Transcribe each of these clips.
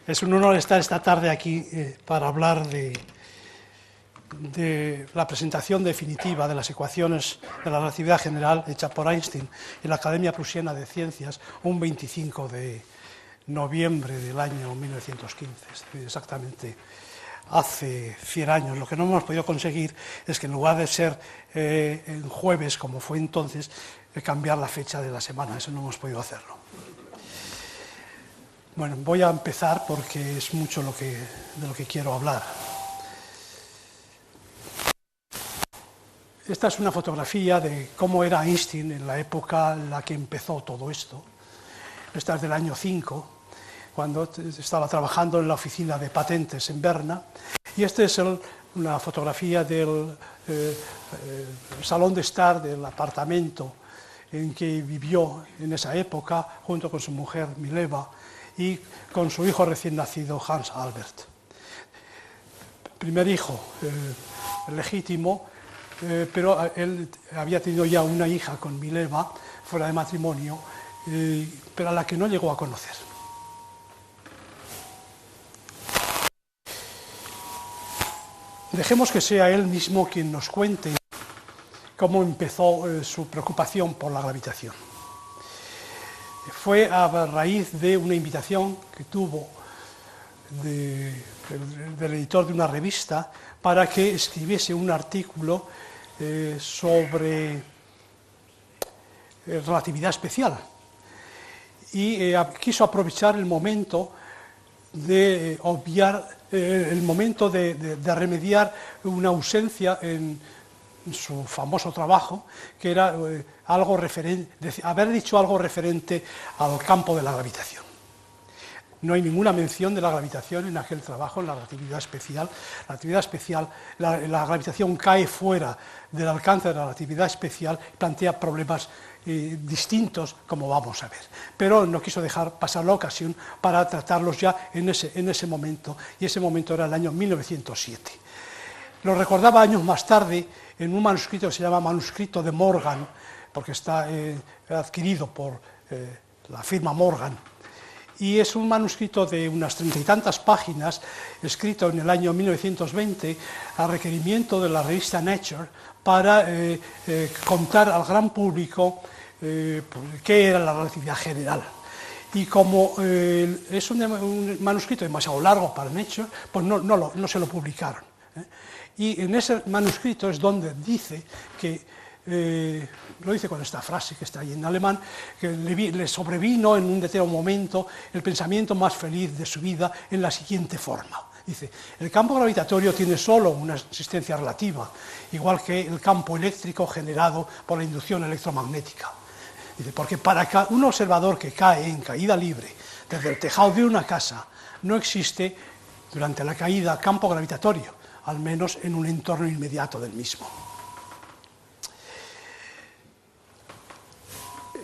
Es un honor estar esta tarde aquí para hablar de la presentación definitiva de las ecuaciones de la relatividad general hecha por Einstein en la Academia Prusiana de Ciencias un 25 de noviembre del año 1915, es decir, exactamente hace 100 años. Lo que no hemos podido conseguir es que en lugar de ser en jueves, como fue entonces, cambiar la fecha de la semana. Eso no hemos podido hacerlo. Bueno, voy a empezar porque es mucho de lo que quiero hablar. Esta es una fotografía de cómo era Einstein en la época en la que empezó todo esto. Esta es del año 5, cuando estaba trabajando en la oficina de patentes en Berna. Y esta es una fotografía del salón de estar del apartamento en que vivió en esa época, junto con su mujer Mileva y con su hijo recién nacido Hans Albert. Primer hijo legítimo, pero él había tenido ya una hija con Mileva, fuera de matrimonio, pero a la que no llegó a conocer. Dejemos que sea él mismo quien nos cuente cómo empezó su preocupación por la gravitación. Fue a raíz de una invitación que tuvo del editor de una revista para que escribiese un artículo sobre relatividad especial. Y quiso aprovechar el momento de obviar, el momento de remediar una ausencia en su famoso trabajo, que era haber dicho algo referente al campo de la gravitación. No hay ninguna mención de la gravitación en aquel trabajo, en la relatividad especial. La relatividad especial, la gravitación cae fuera del alcance de la relatividad especial, plantea problemas distintos, como vamos a ver. Pero no quiso dejar pasar la ocasión para tratarlos ya en ese momento, y ese momento era el año 1907. Lo recordaba años más tarde en un manuscrito que se llama Manuscrito de Morgan, porque está adquirido por la firma Morgan, y es un manuscrito de unas 30 y tantas páginas, escrito en el año 1920 a requerimiento de la revista Nature, para contar al gran público qué era la relatividad general. Y como es un manuscrito demasiado largo para Nature, pues no se lo publicaron. Y en ese manuscrito es donde dice que, lo dice con esta frase que está ahí en alemán, que le sobrevino en un determinado momento el pensamiento más feliz de su vida en la siguiente forma. Dice, el campo gravitatorio tiene solo una existencia relativa, igual que el campo eléctrico generado por la inducción electromagnética. Dice, porque para un observador que cae en caída libre desde el tejado de una casa, no existe durante la caída campo gravitatorio, al menos en un entorno inmediato del mismo.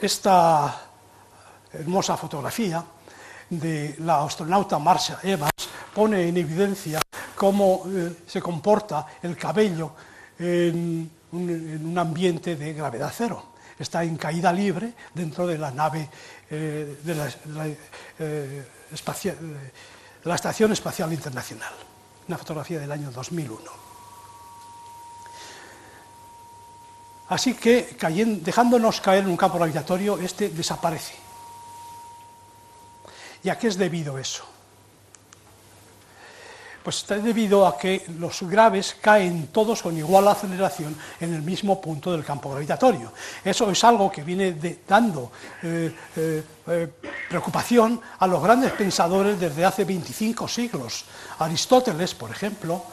Esta hermosa fotografía de la astronauta Marcia Evans pone en evidencia cómo se comporta el cabello en un ambiente de gravedad cero. Está en caída libre dentro de la nave de la Estación Espacial Internacional. Una fotografía del año 2001. Así que, dejándonos caer en un campo gravitatorio, este desaparece. ¿Y a qué es debido eso? Pues está debido a que los graves caen todos con igual aceleración en el mismo punto del campo gravitatorio. Eso es algo que viene dando preocupación a los grandes pensadores desde hace 25 siglos. Aristóteles, por ejemplo,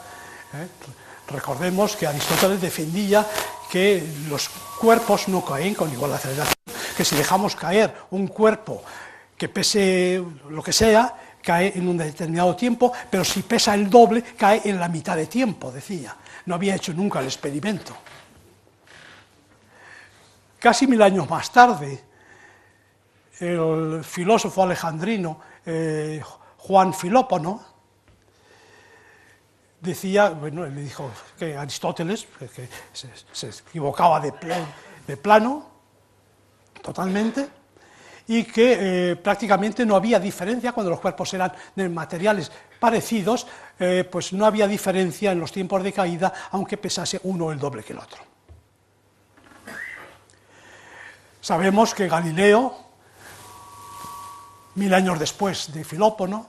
recordemos que Aristóteles defendía que los cuerpos no caen con igual aceleración, que si dejamos caer un cuerpo que pese lo que sea, cae en un determinado tiempo, pero si pesa el doble, cae en la mitad de tiempo, decía. No había hecho nunca el experimento. Casi 1000 años más tarde, el filósofo alejandrino Juan Filópono decía, bueno, él le dijo que Aristóteles que se equivocaba de plano, totalmente, y que prácticamente no había diferencia cuando los cuerpos eran de materiales parecidos, pues no había diferencia en los tiempos de caída, aunque pesase uno el doble que el otro. Sabemos que Galileo, 1000 años después de Filópono,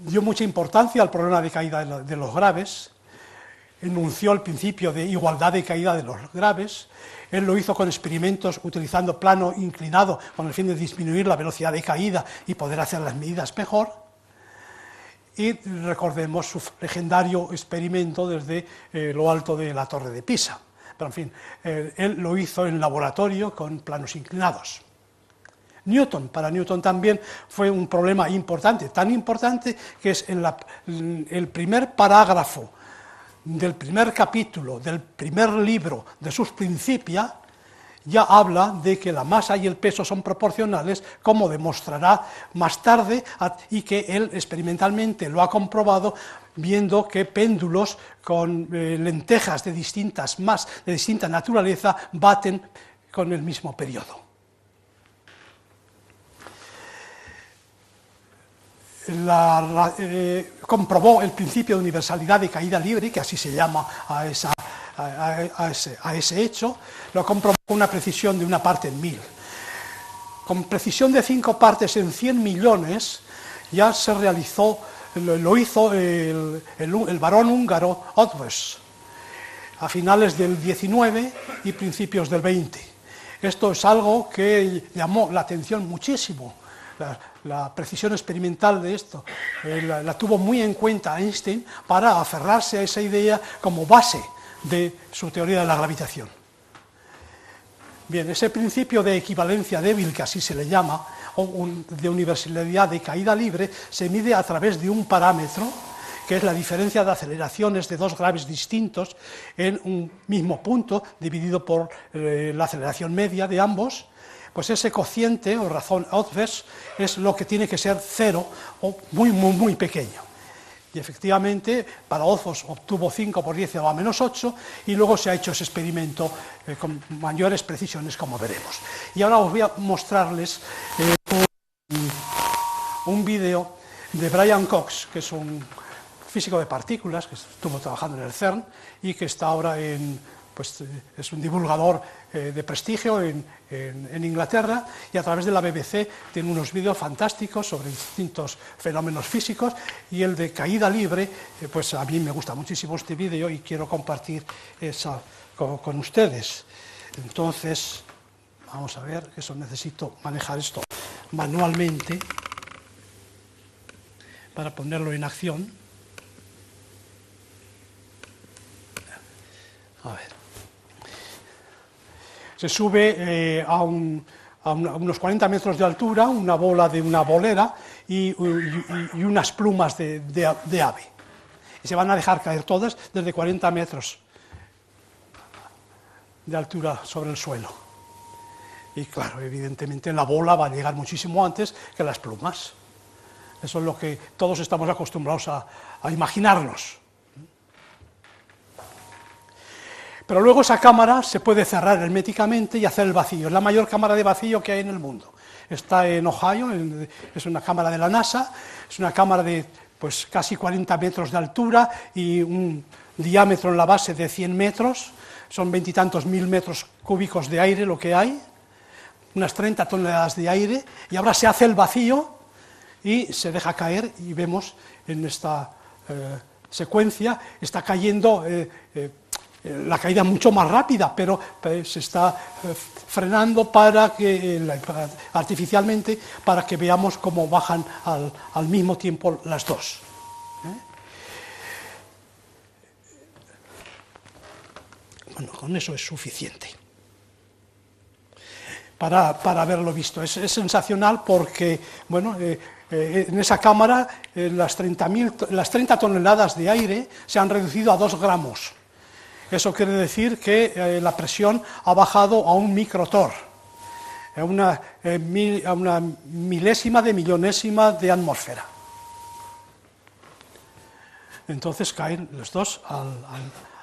dio mucha importancia al problema de caída de los graves, enunció el principio de igualdad de caída de los graves. Él lo hizo con experimentos utilizando plano inclinado con el fin de disminuir la velocidad de caída y poder hacer las medidas mejor. Y recordemos su legendario experimento desde lo alto de la Torre de Pisa. Pero en fin, él lo hizo en laboratorio con planos inclinados. Newton, para Newton también fue un problema importante, tan importante que es en el primer parágrafo del primer capítulo del primer libro de sus Principia, ya habla de que la masa y el peso son proporcionales, como demostrará más tarde, y que él experimentalmente lo ha comprobado viendo que péndulos con lentejas de distinta naturaleza baten con el mismo periodo. Comprobó el principio de universalidad de caída libre, que así se llama a ese hecho, lo comprobó con una precisión de 1 parte en 1000. Con precisión de 5 partes en 100 millones ya se realizó, lo hizo el barón húngaro Eötvös a finales del 19 y principios del 20. Esto es algo que llamó la atención muchísimo. La precisión experimental de esto la tuvo muy en cuenta Einstein para aferrarse a esa idea como base de su teoría de la gravitación. Bien, ese principio de equivalencia débil, que así se le llama, o de universalidad de caída libre, se mide a través de un parámetro, que es la diferencia de aceleraciones de dos graves distintos en un mismo punto, dividido por la aceleración media de ambos. Pues ese cociente o razón Eötvös es lo que tiene que ser 0 o muy pequeño. Y efectivamente, para Eötvös obtuvo 5 por 10 a la menos 8, y luego se ha hecho ese experimento con mayores precisiones, como veremos. Y ahora os voy a mostrarles un vídeo de Brian Cox, que es un físico de partículas, que estuvo trabajando en el CERN, y que está ahora es un divulgador de prestigio en Inglaterra, y a través de la BBC tiene unos vídeos fantásticos sobre distintos fenómenos físicos, y el de caída libre, pues a mí me gusta muchísimo este vídeo y quiero compartir con ustedes. Entonces, vamos a ver, que necesito manejar esto manualmente para ponerlo en acción. A ver. Se sube a unos 40 metros de altura una bola de una bolera y unas plumas de ave. Y se van a dejar caer todas desde 40 metros de altura sobre el suelo. Y claro, evidentemente la bola va a llegar muchísimo antes que las plumas. Eso es lo que todos estamos acostumbrados a imaginarnos. Pero luego esa cámara se puede cerrar herméticamente y hacer el vacío. Es la mayor cámara de vacío que hay en el mundo. Está en Ohio, es una cámara de la NASA, es una cámara de casi 40 metros de altura y un diámetro en la base de 100 metros, son 20 y tantos mil metros cúbicos de aire lo que hay, unas 30 toneladas de aire, y ahora se hace el vacío y se deja caer, y vemos en esta secuencia, está cayendo la caída mucho más rápida, pero se está frenando artificialmente para que veamos cómo bajan al mismo tiempo las dos. Bueno, con eso es suficiente para haberlo visto. Es sensacional porque, bueno, en esa cámara las 30 toneladas de aire se han reducido a 2 gramos. Eso quiere decir que la presión ha bajado a un microtorr, a una milésima de millonésima de atmósfera. Entonces caen los dos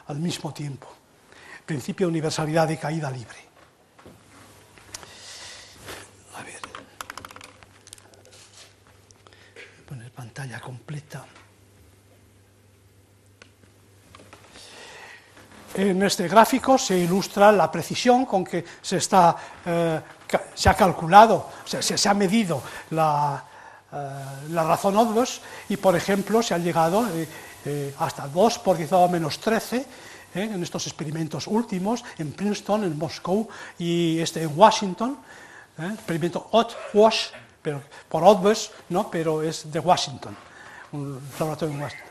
al mismo tiempo. Principio de universalidad de caída libre. pantalla completa. En este gráfico se ilustra la precisión con que se ha calculado, o sea, se ha medido la razón Odbus, y por ejemplo se ha llegado hasta 2 por 10 a la menos 13 en estos experimentos últimos, en Princeton, en Moscú y en Washington, experimento Ott-Wash, pero por Odbus, ¿no? Pero es de Washington, un laboratorio en Washington.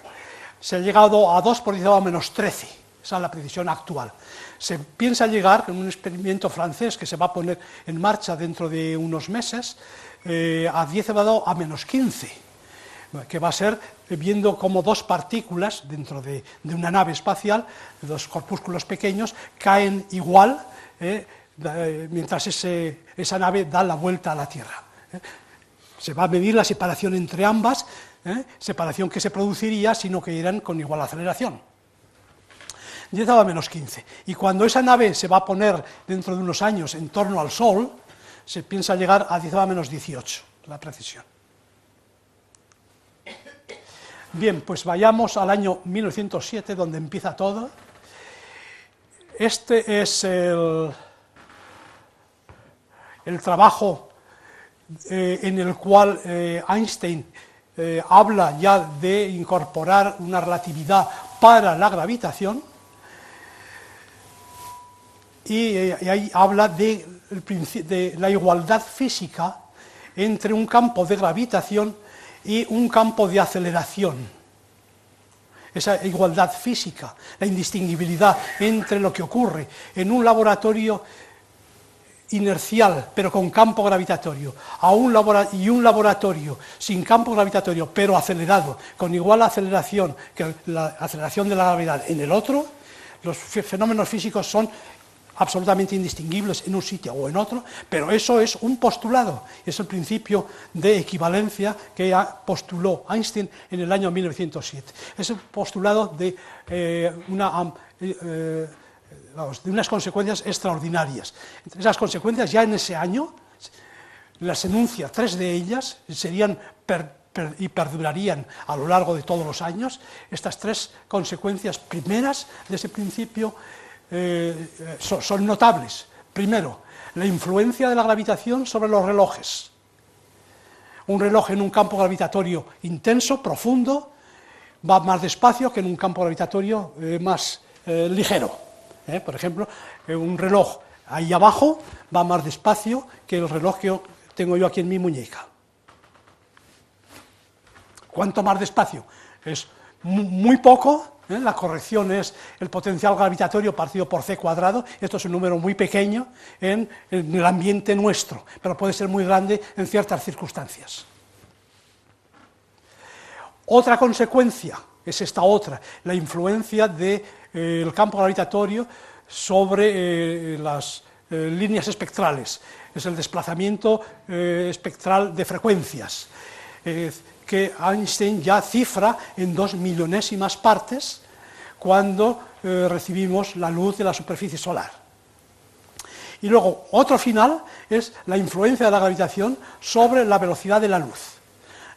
Se ha llegado a 2 por 10 a la menos 13. Esa es la precisión actual. Se piensa llegar, en un experimento francés que se va a poner en marcha dentro de unos meses, a 10 elevado a menos 15, que va a ser viendo cómo 2 partículas dentro de una nave espacial, 2 corpúsculos pequeños, caen igual mientras esa nave da la vuelta a la Tierra. Se va a medir la separación entre ambas, separación que se produciría si no cayeran con igual aceleración. 10 a la menos 15. Y cuando esa nave se va a poner dentro de unos años en torno al Sol, se piensa llegar a 10 a la menos 18, la precisión. Bien, pues vayamos al año 1907, donde empieza todo. Este es el trabajo en el cual Einstein habla ya de incorporar una relatividad para la gravitación. Y ahí habla de la igualdad física entre un campo de gravitación y un campo de aceleración. Esa igualdad física, la indistinguibilidad entre lo que ocurre en un laboratorio inercial, pero con campo gravitatorio, y un laboratorio sin campo gravitatorio, pero acelerado, con igual aceleración que la aceleración de la gravedad en el otro, los fenómenos físicos son absolutamente indistinguibles en un sitio o en otro, pero eso es un postulado, es el principio de equivalencia que postuló Einstein en el año 1907. Es el postulado de unas consecuencias extraordinarias. Entre esas consecuencias, ya en ese año, las enuncia 3 de ellas, serían y perdurarían a lo largo de todos los años. Estas 3 consecuencias primeras de ese principio son notables. Primero, la influencia de la gravitación sobre los relojes. Un reloj en un campo gravitatorio intenso, profundo, va más despacio que en un campo gravitatorio más ligero. Por ejemplo, un reloj ahí abajo va más despacio que el reloj que tengo yo aquí en mi muñeca. ¿Cuánto más despacio? Es muy poco. La corrección es el potencial gravitatorio partido por c cuadrado. Esto es un número muy pequeño en el ambiente nuestro, pero puede ser muy grande en ciertas circunstancias. Otra consecuencia es esta otra, la influencia del campo gravitatorio sobre las líneas espectrales. Es el desplazamiento espectral de frecuencias, que Einstein ya cifra en 2 millonésimas partes cuando recibimos la luz de la superficie solar. Y luego, otro final es la influencia de la gravitación sobre la velocidad de la luz.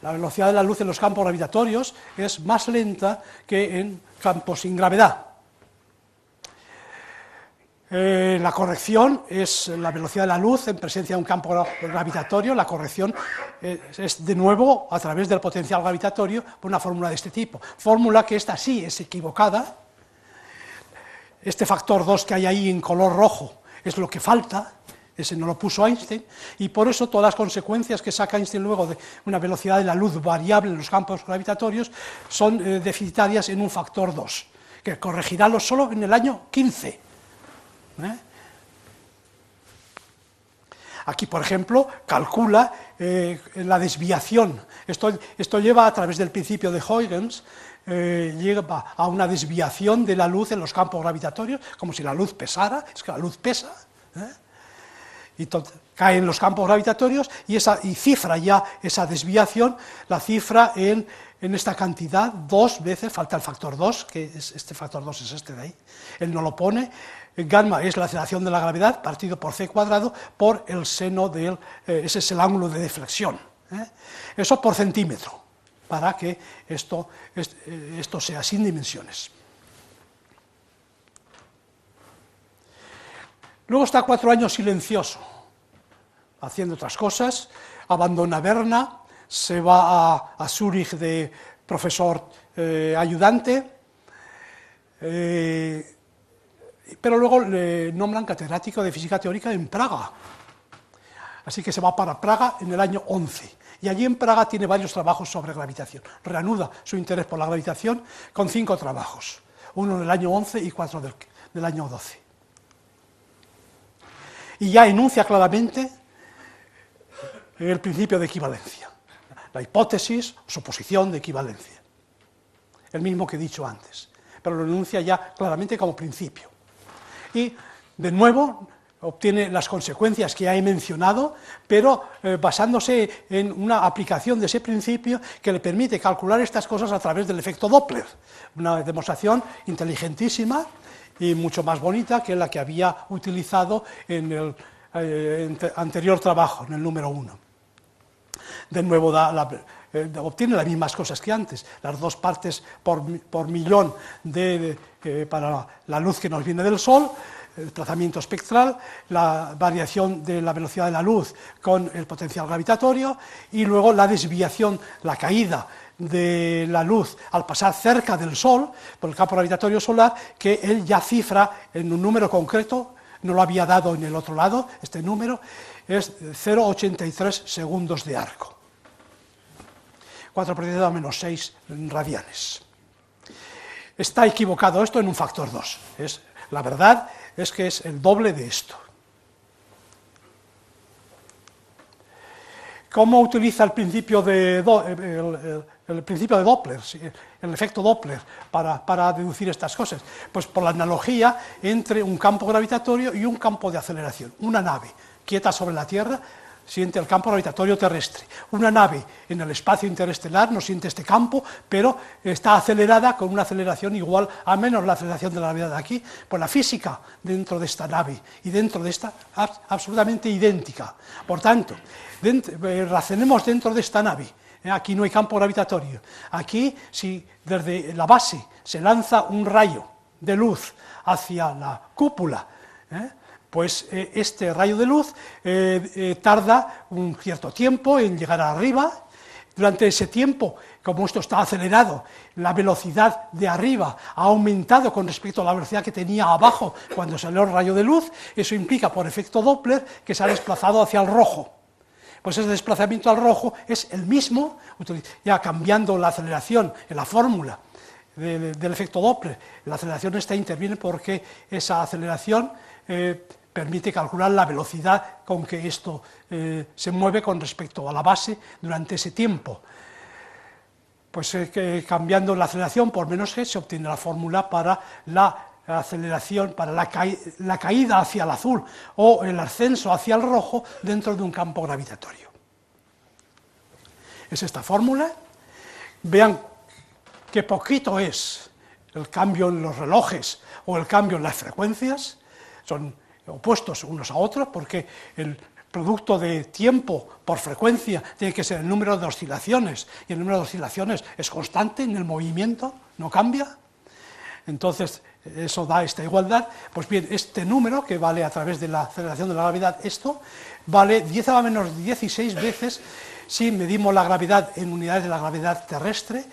La velocidad de la luz en los campos gravitatorios es más lenta que en campos sin gravedad. La corrección es la velocidad de la luz en presencia de un campo gravitatorio. La corrección es de nuevo a través del potencial gravitatorio por una fórmula de este tipo. Fórmula que esta sí es equivocada. Este factor 2 que hay ahí en color rojo es lo que falta, ese no lo puso Einstein, y por eso todas las consecuencias que saca Einstein luego de una velocidad de la luz variable en los campos gravitatorios son deficitarias en un factor 2, que corregirá solo en el año 15. Aquí, por ejemplo, calcula la desviación. Esto lleva a través del principio de Huygens, lleva a una desviación de la luz en los campos gravitatorios, como si la luz pesara, es que la luz pesa, y cae en los campos gravitatorios y cifra ya esa desviación, la cifra en esta cantidad 2 veces, falta el factor 2, que es este factor 2 es este de ahí, él no lo pone. Gamma es la aceleración de la gravedad partido por c cuadrado por el seno ese es el ángulo de deflexión. Eso por centímetro. para que esto sea sin dimensiones. Luego está 4 años silencioso, haciendo otras cosas, abandona Berna, se va a Zúrich de profesor ayudante, pero luego le nombran catedrático de física teórica en Praga. Así que se va para Praga en el año 11. Y allí en Praga tiene varios trabajos sobre gravitación. Reanuda su interés por la gravitación con 5 trabajos. Uno en el año 11 y 4 del año 12. Y ya enuncia claramente el principio de equivalencia. La hipótesis, suposición de equivalencia. El mismo que he dicho antes. Pero lo enuncia ya claramente como principio. Y, de nuevo, obtiene las consecuencias que ya he mencionado, pero basándose en una aplicación de ese principio que le permite calcular estas cosas a través del efecto Doppler, una demostración inteligentísima y mucho más bonita que la que había utilizado en el anterior trabajo, en el número 1. De nuevo obtiene las mismas cosas que antes, las 2 partes por millón para la luz que nos viene del Sol, el trazamiento espectral, la variación de la velocidad de la luz con el potencial gravitatorio y luego la desviación, la caída de la luz al pasar cerca del Sol por el campo gravitatorio solar, que él ya cifra en un número concreto, no lo había dado en el otro lado, este número es 0,83 segundos de arco, 4 por 10 a la menos 6 radianes. Está equivocado esto en un factor 2, la verdad es que es el doble de esto. ¿Cómo utiliza el principio de Doppler, el efecto Doppler, para deducir estas cosas? Pues por la analogía entre un campo gravitatorio y un campo de aceleración. Una nave quieta sobre la Tierra siente el campo gravitatorio terrestre. Una nave en el espacio interestelar no siente este campo, pero está acelerada con una aceleración igual a menos la aceleración de la gravedad de aquí. Pues la física dentro de esta nave y dentro de esta absolutamente idéntica. Por tanto, razonemos dentro de esta nave. Aquí no hay campo gravitatorio. Aquí, si desde la base se lanza un rayo de luz hacia la cúpula, pues este rayo de luz tarda un cierto tiempo en llegar arriba. Durante ese tiempo, como esto está acelerado, la velocidad de arriba ha aumentado con respecto a la velocidad que tenía abajo cuando salió el rayo de luz. Eso implica, por efecto Doppler, que se ha desplazado hacia el rojo. Pues ese desplazamiento al rojo es el mismo, ya cambiando la aceleración en la fórmula del efecto Doppler. La aceleración esta interviene porque esa aceleración permite calcular la velocidad con que esto se mueve con respecto a la base durante ese tiempo. Pues cambiando la aceleración por menos g se obtiene la fórmula para la aceleración, para la caída hacia el azul o el ascenso hacia el rojo dentro de un campo gravitatorio. Es esta fórmula. Vean qué poquito es el cambio en los relojes o el cambio en las frecuencias. Son opuestos unos a otros porque el producto de tiempo por frecuencia tiene que ser el número de oscilaciones, y el número de oscilaciones es constante en el movimiento, no cambia. Entonces, eso da esta igualdad. Pues bien, este número, que vale a través de la aceleración de la gravedad, esto vale 10 a la menos 16 veces si medimos la gravedad en unidades de la gravedad terrestre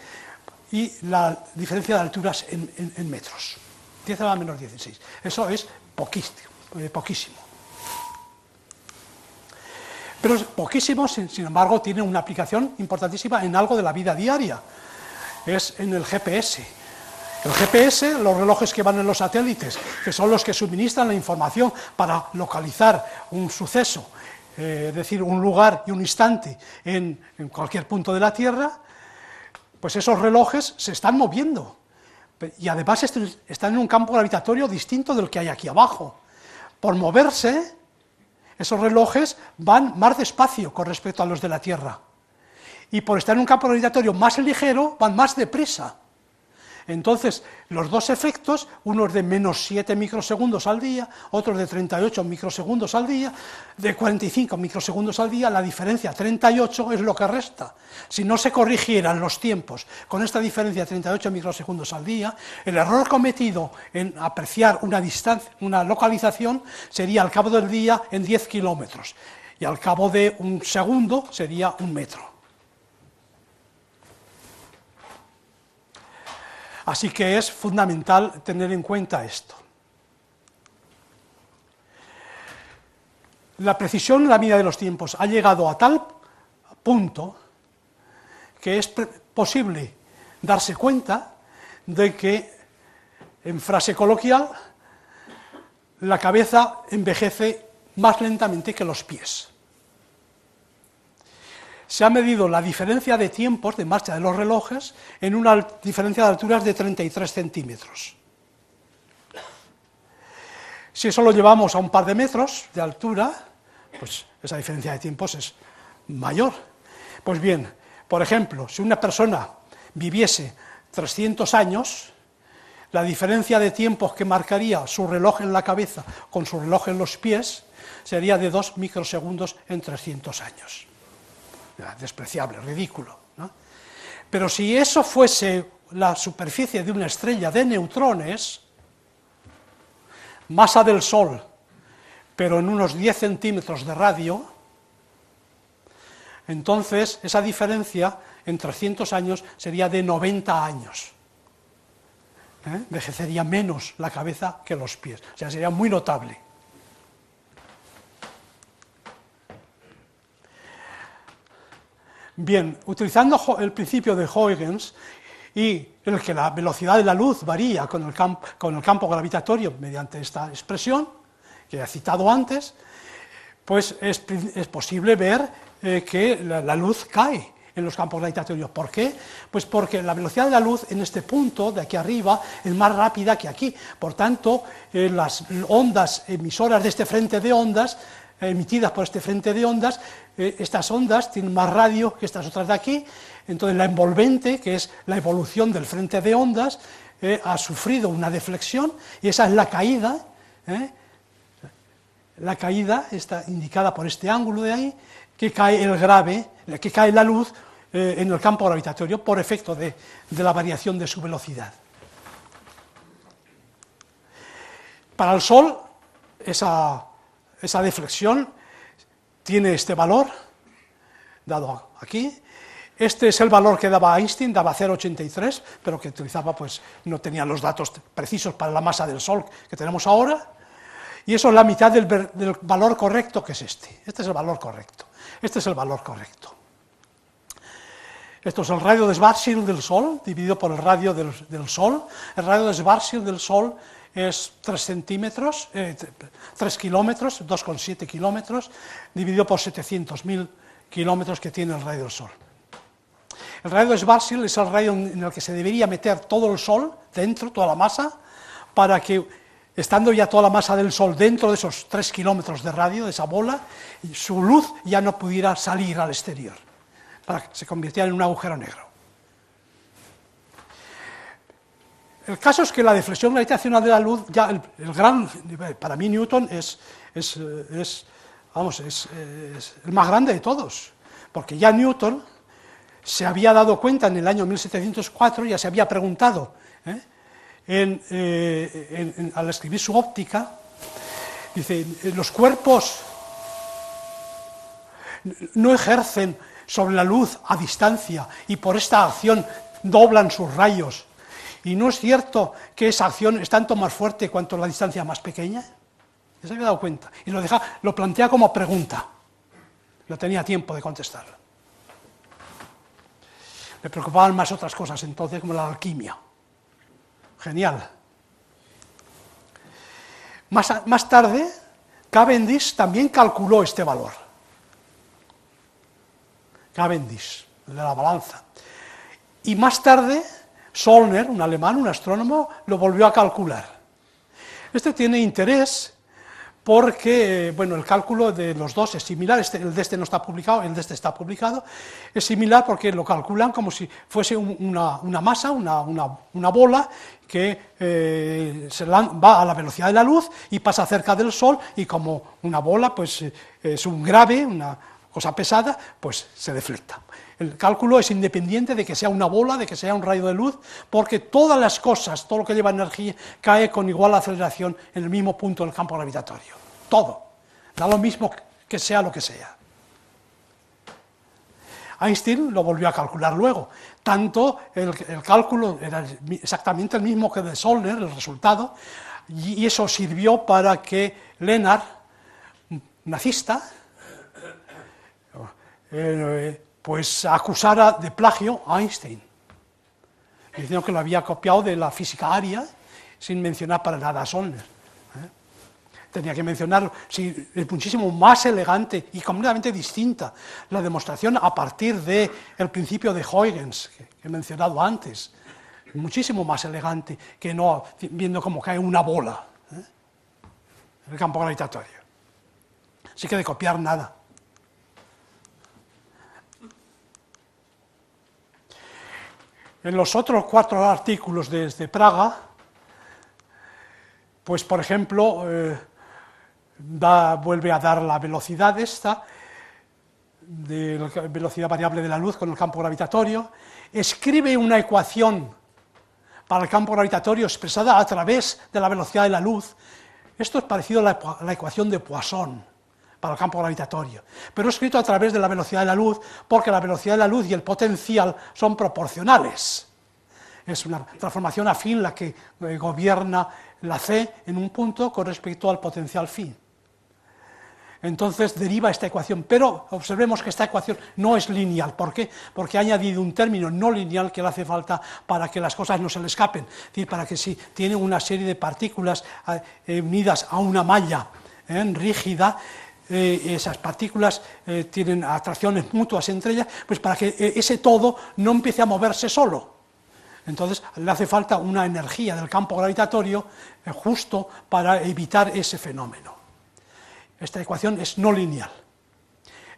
y la diferencia de alturas en metros. 10 a la menos 16. Eso es poquísimo. Pero es poquísimo, sin embargo, tiene una aplicación importantísima en algo de la vida diaria. Es en el GPS. El GPS, los relojes que van en los satélites, que son los que suministran la información para localizar un suceso, es decir, un lugar y un instante en cualquier punto de la Tierra, pues esos relojes se están moviendo. Y además están en un campo gravitatorio distinto del que hay aquí abajo. Por moverse, esos relojes van más despacio con respecto a los de la Tierra. Y por estar en un campo gravitatorio más ligero, van más deprisa. Entonces, los dos efectos, uno es de menos 7 microsegundos al día, otro es de 38 microsegundos al día, de 45 microsegundos al día, la diferencia 38 es lo que resta. Si no se corrigieran los tiempos con esta diferencia de 38 microsegundos al día, el error cometido en apreciar una distancia, una localización, sería al cabo del día en 10 kilómetros, y al cabo de un segundo sería 1 metro. Así que es fundamental tener en cuenta esto. La precisión en la medida de los tiempos ha llegado a tal punto que es posible darse cuenta de que, en frase coloquial, la cabeza envejece más lentamente que los pies. Se ha medido la diferencia de tiempos de marcha de los relojes en una diferencia de alturas de 33 centímetros. Si eso lo llevamos a un par de metros de altura, pues esa diferencia de tiempos es mayor. Pues bien, por ejemplo, si una persona viviese 300 años, la diferencia de tiempos que marcaría su reloj en la cabeza con su reloj en los pies sería de 2 microsegundos en 300 años. Despreciable, ridículo, ¿no? Pero si eso fuese la superficie de una estrella de neutrones, masa del Sol, pero en unos 10 centímetros de radio, entonces esa diferencia en 300 años sería de 90 años. Envejecería menos la cabeza que los pies, o sea, sería muy notable. Bien, utilizando el principio de Huygens y el que la velocidad de la luz varía con el campo gravitatorio mediante esta expresión, que he citado antes, pues es posible ver que la luz cae en los campos gravitatorios. ¿Por qué? Pues porque la velocidad de la luz en este punto, de aquí arriba, es más rápida que aquí. Por tanto, las ondas emisoras de este frente de ondas, emitidas por este frente de ondas, estas ondas tienen más radio que estas otras de aquí, entonces la envolvente, que es la evolución del frente de ondas, ha sufrido una deflexión, y esa es la caída. La caída está indicada por este ángulo de ahí, que cae que cae la luz en el campo gravitatorio por efecto de la variación de su velocidad. Para el Sol, esa deflexión tiene este valor, dado aquí. Este es el valor que daba Einstein, daba 0,83, pero que utilizaba, pues no tenía los datos precisos para la masa del Sol que tenemos ahora, y eso es la mitad del valor correcto, que es este. Este es el valor correcto. Este es el valor correcto. Esto es el radio de Schwarzschild del Sol, dividido por el radio del Sol. El radio de Schwarzschild del Sol es 3 kilómetros, 2,7 kilómetros, dividido por 700.000 kilómetros que tiene el radio del Sol. El radio de Schwarzschild es el radio en el que se debería meter todo el Sol dentro, toda la masa, para que, estando ya toda la masa del Sol dentro de esos 3 kilómetros de radio, de esa bola, su luz ya no pudiera salir al exterior, para que se convirtiera en un agujero negro. El caso es que la deflexión gravitacional de la luz, ya para mí Newton es el más grande de todos, porque ya Newton se había dado cuenta en el año 1704, ya se había preguntado, al escribir su óptica, dice, los cuerpos no ejercen sobre la luz a distancia y por esta acción doblan sus rayos, y no es cierto que esa acción es tanto más fuerte cuanto la distancia más pequeña. Ya se había dado cuenta, y lo plantea como pregunta, no tenía tiempo de contestarlo. Le preocupaban más otras cosas entonces, como la alquimia. Genial. Más tarde, Cavendish también calculó este valor. Cavendish, el de la balanza. Y más tarde, Solner, un alemán, un astrónomo, lo volvió a calcular. Este tiene interés porque bueno, el cálculo de los dos es similar, el de este no está publicado, el de este está publicado, es similar porque lo calculan como si fuese una masa, una bola que va a la velocidad de la luz y pasa cerca del Sol, y como una bola pues es un grave, una cosa pesada, pues se deflecta. El cálculo es independiente de que sea una bola, de que sea un rayo de luz, porque todas las cosas, todo lo que lleva energía, cae con igual aceleración en el mismo punto del campo gravitatorio. Todo. Da lo mismo que sea lo que sea. Einstein lo volvió a calcular luego. Tanto el cálculo era exactamente el mismo que de Solner, el resultado, y eso sirvió para que Lennart, nazista, pues acusara de plagio a Einstein, diciendo que lo había copiado de la física aria, sin mencionar para nada a Solner. Tenía que mencionarlo, sí, es muchísimo más elegante y completamente distinta la demostración a partir del principio de Huygens, que he mencionado antes, muchísimo más elegante que no viendo cómo cae una bola en el campo gravitatorio. Así que de copiar nada. En los otros 4 artículos desde Praga, pues por ejemplo, vuelve a dar la velocidad esta, de la velocidad variable de la luz con el campo gravitatorio, escribe una ecuación para el campo gravitatorio expresada a través de la velocidad de la luz. Esto es parecido a la ecuación de Poisson para el campo gravitatorio, pero escrito a través de la velocidad de la luz, porque la velocidad de la luz y el potencial son proporcionales. Es una transformación afín la que gobierna la C en un punto con respecto al potencial phi. Entonces deriva esta ecuación, pero observemos que esta ecuación no es lineal. ¿Por qué? Porque ha añadido un término no lineal que le hace falta para que las cosas no se le escapen, es decir, para que si tiene una serie de partículas unidas a una malla rígida, esas partículas tienen atracciones mutuas entre ellas, pues para que ese todo no empiece a moverse solo. Entonces le hace falta una energía del campo gravitatorio justo para evitar ese fenómeno. Esta ecuación es no lineal.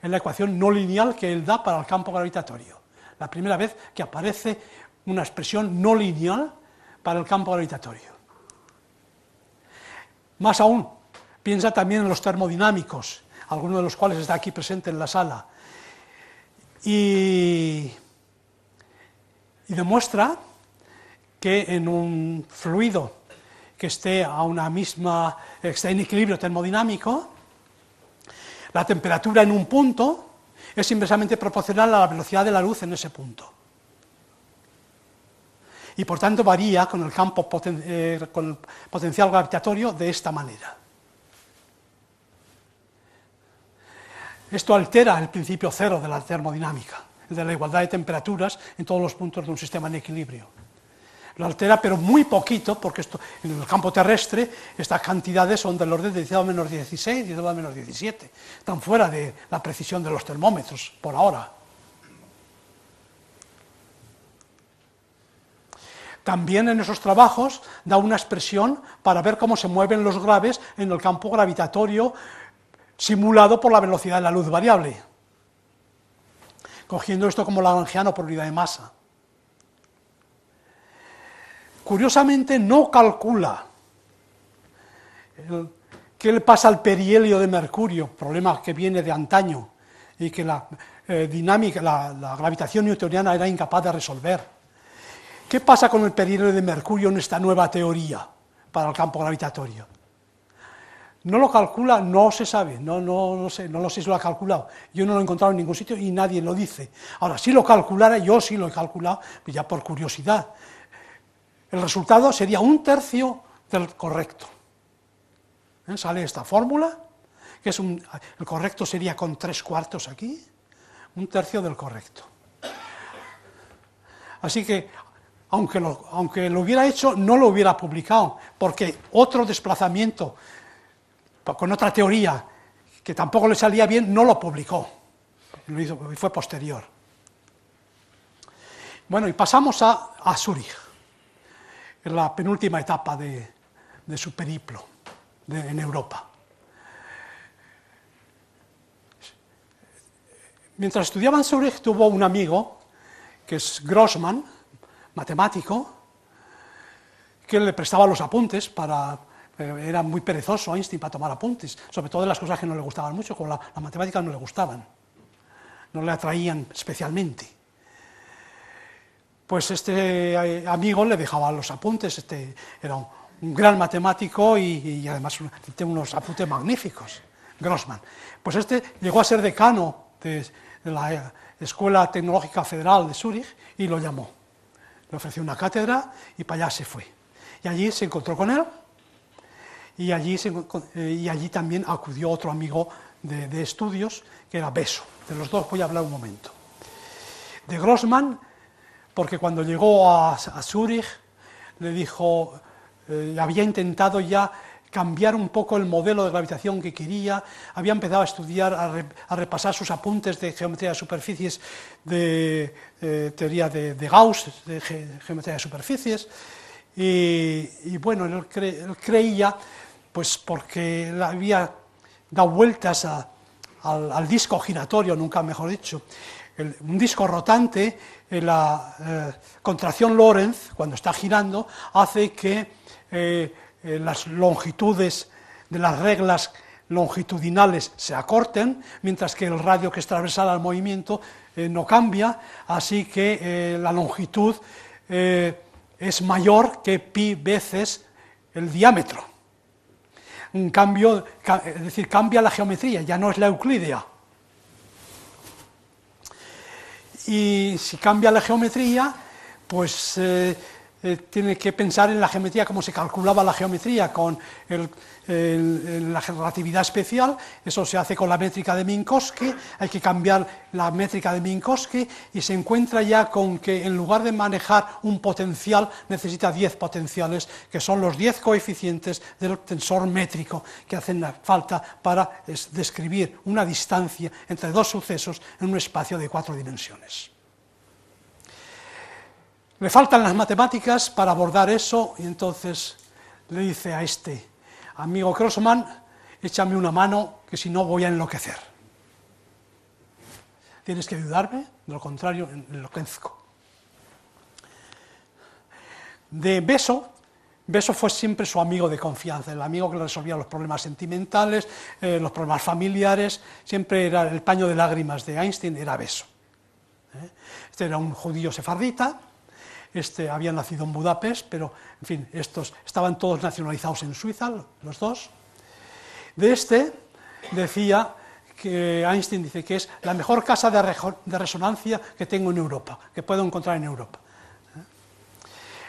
Es la ecuación no lineal que él da para el campo gravitatorio. La primera vez que aparece una expresión no lineal para el campo gravitatorio. Más aún, piensa también en los termodinámicos, alguno de los cuales está aquí presente en la sala, y demuestra que en un fluido que esté en equilibrio termodinámico, la temperatura en un punto es inversamente proporcional a la velocidad de la luz en ese punto. Y por tanto varía con el campo con el potencial gravitatorio de esta manera. Esto altera el principio cero de la termodinámica, el de la igualdad de temperaturas en todos los puntos de un sistema en equilibrio. Lo altera, pero muy poquito, porque en el campo terrestre estas cantidades son del orden de 10 a la menos 16, 10 a la menos 17, están fuera de la precisión de los termómetros, por ahora. También en esos trabajos da una expresión para ver cómo se mueven los graves en el campo gravitatorio simulado por la velocidad de la luz variable, cogiendo esto como lagrangiano por unidad de masa. Curiosamente no calcula qué le pasa al perihelio de mercurio, problema que viene de antaño y que la gravitación newtoniana era incapaz de resolver. ¿Qué pasa con el perihelio de mercurio en esta nueva teoría para el campo gravitatorio? No lo calcula, no se sabe, no lo sé si lo ha calculado. Yo no lo he encontrado en ningún sitio y nadie lo dice. Ahora, si lo calculara, yo sí lo he calculado, ya por curiosidad. El resultado sería 1/3 del correcto. Sale esta fórmula, que es el correcto sería con 3/4 aquí, 1/3 del correcto. Así que, aunque lo hubiera hecho, no lo hubiera publicado, porque otro desplazamiento con otra teoría que tampoco le salía bien, no lo publicó, lo hizo, fue posterior. Bueno, y pasamos a Zúrich, en la penúltima etapa de su periplo en Europa. Mientras estudiaba en Zúrich tuvo un amigo, que es Grossmann, matemático, que le prestaba los apuntes era muy perezoso Einstein para tomar apuntes, sobre todo de las cosas que no le gustaban mucho, como la matemática no le gustaban, no le atraían especialmente. Pues este amigo le dejaba los apuntes, era un gran matemático y además tiene unos apuntes magníficos, Grossmann. Pues llegó a ser decano de la Escuela Tecnológica Federal de Zúrich y lo llamó. Le ofreció una cátedra y para allá se fue. Y allí se encontró con él y allí también acudió otro amigo de estudios, que era Besso. De los dos voy a hablar un momento. De Grossmann, porque cuando llegó a Zúrich le dijo, había intentado ya cambiar un poco el modelo de gravitación que quería, había empezado a estudiar, a repasar sus apuntes de geometría de superficies, de teoría de Gauss, de geometría de superficies, y bueno, él creía, pues porque había dado vueltas al disco giratorio, nunca mejor dicho, un disco rotante, la contracción Lorentz, cuando está girando, hace que las longitudes de las reglas longitudinales se acorten, mientras que el radio que es transversal al movimiento no cambia, así que la longitud es mayor que pi veces el diámetro. Un cambio, es decir, cambia la geometría, ya no es la euclídea. Y si cambia la geometría, pues tiene que pensar en la geometría, cómo se calculaba la geometría con la relatividad especial. Eso se hace con la métrica de Minkowski, hay que cambiar la métrica de Minkowski y se encuentra ya con que en lugar de manejar un potencial necesita 10 potenciales, que son los 10 coeficientes del tensor métrico que hacen falta para describir una distancia entre dos sucesos en un espacio de 4 dimensiones. Le faltan las matemáticas para abordar eso y entonces le dice a este amigo Grossmann, échame una mano que si no voy a enloquecer. Tienes que ayudarme, de lo contrario enloquezco. De Besso fue siempre su amigo de confianza, el amigo que le resolvía los problemas sentimentales, los problemas familiares, siempre era el paño de lágrimas de Einstein, era Besso. Este era un judío sefardita. Había nacido en Budapest, pero, en fin, estos estaban todos nacionalizados en Suiza, los dos. De decía que Einstein dice que es la mejor caja de resonancia que tengo en Europa, que puedo encontrar en Europa.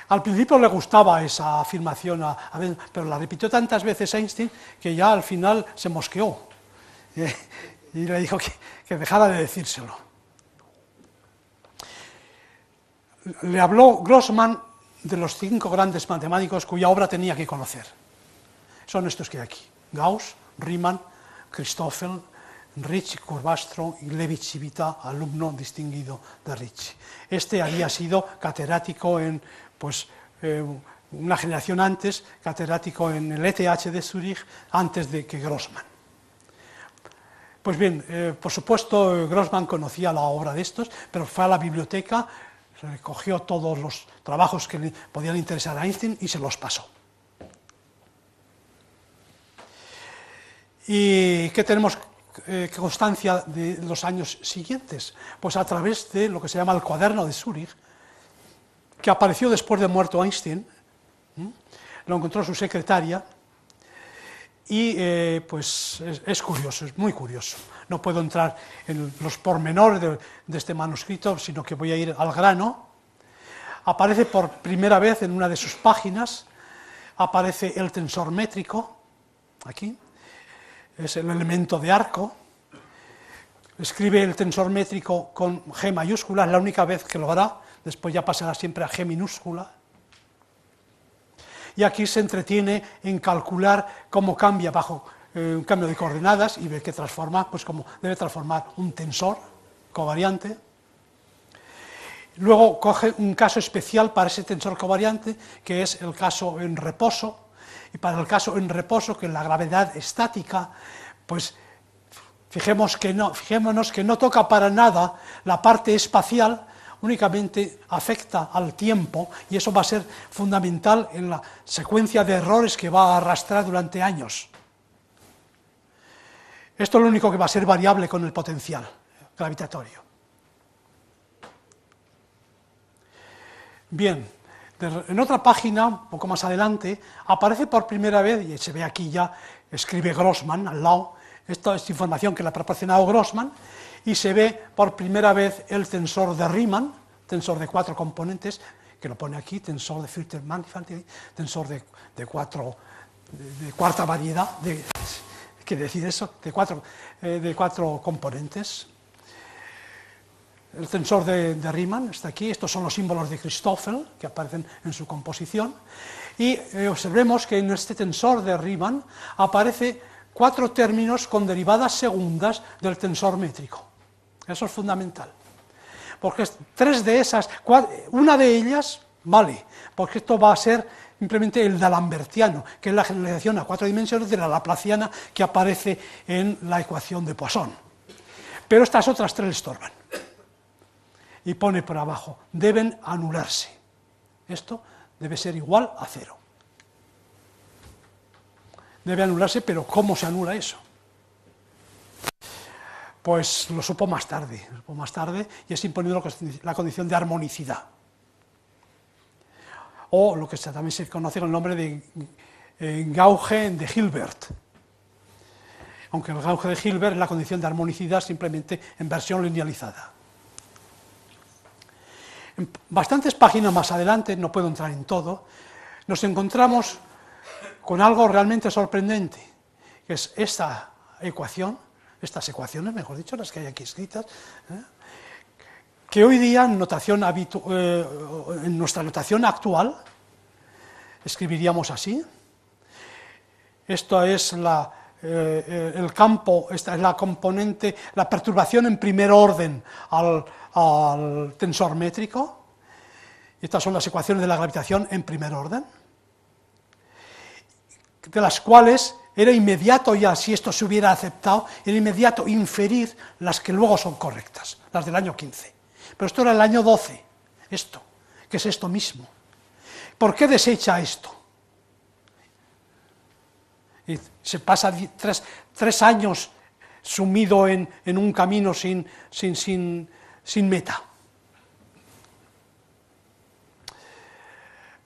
Al principio le gustaba esa afirmación, pero la repitió tantas veces Einstein que ya al final se mosqueó y le dijo que dejara de decírselo. Le habló Grossmann de los 5 grandes matemáticos cuya obra tenía que conocer. Son estos que hay aquí: Gauss, Riemann, Christoffel, Ricci, Curbastro y Levi-Civita, alumno distinguido de Ricci. Había sido catedrático una generación antes, catedrático en el ETH de Zúrich, antes de que Grossmann. Pues bien, por supuesto, Grossmann conocía la obra de estos, pero fue a la biblioteca, recogió todos los trabajos que le podían interesar a Einstein y se los pasó. ¿Y qué tenemos constancia de los años siguientes? Pues a través de lo que se llama el cuaderno de Zúrich, que apareció después de muerto Einstein, lo encontró su secretaria, y pues es curioso, es muy curioso. No puedo entrar en los pormenores de este manuscrito, sino que voy a ir al grano. Aparece por primera vez en una de sus páginas, aparece el tensor métrico, aquí, es el elemento de arco. Escribe el tensor métrico con G mayúscula, es la única vez que lo hará, después ya pasará siempre a G minúscula. Y aquí se entretiene en calcular cómo cambia bajo un cambio de coordenadas y ve que transforma, pues como debe transformar un tensor covariante. Luego coge un caso especial para ese tensor covariante, que es el caso en reposo, y para el caso en reposo, que la gravedad estática, pues Fijémonos que no toca para nada la parte espacial, únicamente afecta al tiempo, y eso va a ser fundamental en la secuencia de errores que va a arrastrar durante años. Esto es lo único que va a ser variable con el potencial gravitatorio. Bien, en otra página, un poco más adelante, aparece por primera vez, y se ve aquí ya, escribe Grossman al lado, esta es información que le ha proporcionado Grossman, y se ve por primera vez el tensor de Riemann, tensor de 4 componentes, que lo pone aquí, tensor de Filter-Manifaldi, tensor de cuarta variedad, ¿qué decir eso? De cuatro componentes. El tensor de Riemann está aquí, estos son los símbolos de Christoffel, que aparecen en su composición, y observemos que en este tensor de Riemann aparece 4 términos con derivadas segundas del tensor métrico. Eso es fundamental, porque una de ellas, vale, porque esto va a ser simplemente el d'Alembertiano, que es la generalización a 4 dimensiones de la laplaciana que aparece en la ecuación de Poisson. Pero estas otras 3 le estorban. Y pone por abajo, deben anularse. Esto debe ser igual a 0. Debe anularse, pero ¿cómo se anula eso? Pues lo supo más tarde, y es imponiendo la condición de armonicidad. O lo que también se conoce con el nombre de gauge de Hilbert. Aunque el gauge de Hilbert es la condición de armonicidad simplemente en versión linealizada. En bastantes páginas más adelante, no puedo entrar en todo, nos encontramos con algo realmente sorprendente, que es estas ecuaciones, mejor dicho, las que hay aquí escritas, que hoy día en nuestra notación actual escribiríamos así. Esto es el campo, esta es la componente, la perturbación en primer orden al tensor métrico. Estas son las ecuaciones de la gravitación en primer orden, de las cuales era inmediato ya, si esto se hubiera aceptado, era inmediato inferir las que luego son correctas, las del año 15. Pero esto era el año 12, esto, que es esto mismo. ¿Por qué desecha esto? Y se pasa 3 años sumido en un camino sin meta.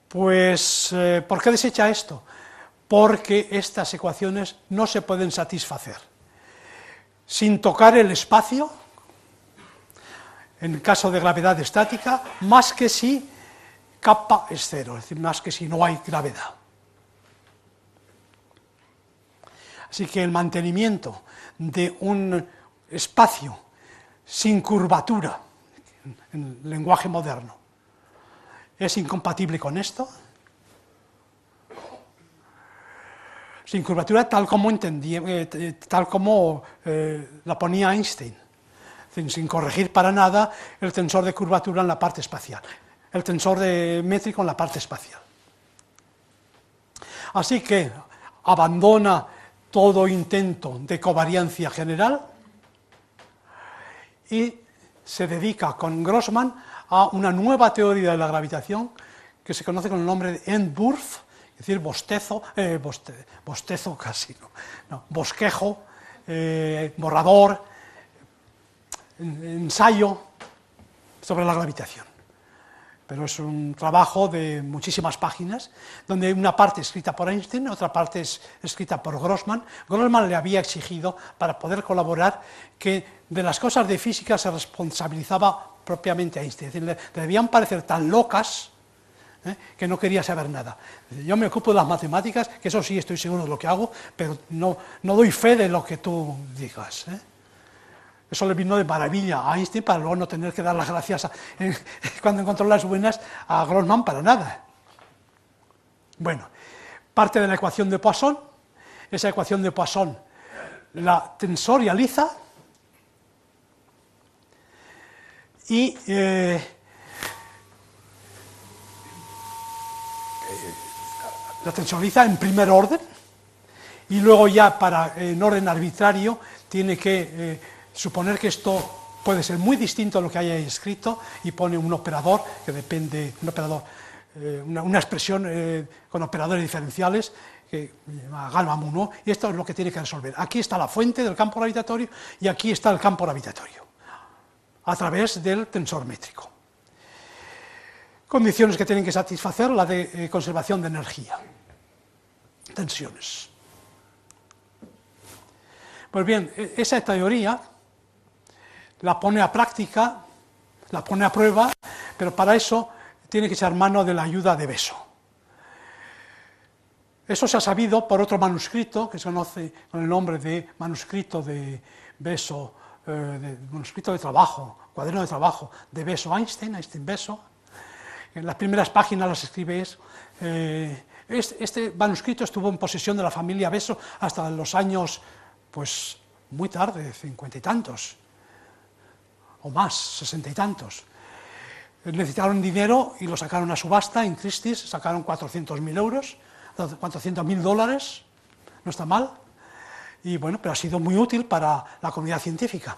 Pues, ¿por qué desecha esto? Porque estas ecuaciones no se pueden satisfacer sin tocar el espacio, en caso de gravedad estática, más que si kappa es 0, es decir, más que si no hay gravedad. Así que el mantenimiento de un espacio sin curvatura, en el lenguaje moderno, es incompatible con esto. Sin curvatura tal como la ponía Einstein, sin corregir para nada el tensor de curvatura en la parte espacial, el tensor de métrico en la parte espacial. Así que abandona todo intento de covariancia general y se dedica con Grossman a una nueva teoría de la gravitación que se conoce con el nombre de Entwurf, es decir, bostezo casi, no, bosquejo, borrador, ensayo sobre la gravitación. Pero es un trabajo de muchísimas páginas, donde hay una parte escrita por Einstein, otra parte es escrita por Grossman. Grossman le había exigido, para poder colaborar, que de las cosas de física se responsabilizaba propiamente Einstein. Es decir, le debían parecer tan locas que no quería saber nada. Yo me ocupo de las matemáticas, que eso sí estoy seguro de lo que hago, pero no doy fe de lo que tú digas. Eso le vino de maravilla a Einstein para luego no tener que dar las gracias cuando encontró las buenas a Grossman para nada. Bueno, parte de la ecuación de Poisson, esa ecuación de Poisson la tensorializa y la tensorializa en primer orden y luego ya en orden arbitrario tiene que suponer que esto puede ser muy distinto a lo que haya escrito y pone un operador que depende, una expresión con operadores diferenciales que llama Galois-Monod, y esto es lo que tiene que resolver. Aquí está la fuente del campo gravitatorio y aquí está el campo gravitatorio, a través del tensor métrico. Condiciones que tienen que satisfacer, la de conservación de energía, tensiones. Pues bien, esa teoría la pone a práctica, la pone a prueba, pero para eso tiene que echar mano de la ayuda de Besso. Eso se ha sabido por otro manuscrito, que se conoce con el nombre de manuscrito de Besso, manuscrito de trabajo, cuaderno de trabajo de Besso-Einstein, Einstein-Besso. En las primeras páginas las escribe eso. Este manuscrito estuvo en posesión de la familia Besso hasta los años, pues, muy tarde, 50 y tantos, o más, 60 y tantos. Necesitaron dinero y lo sacaron a subasta en Christie's, sacaron 400.000 euros, 400.000 dólares, no está mal, y bueno, pero ha sido muy útil para la comunidad científica.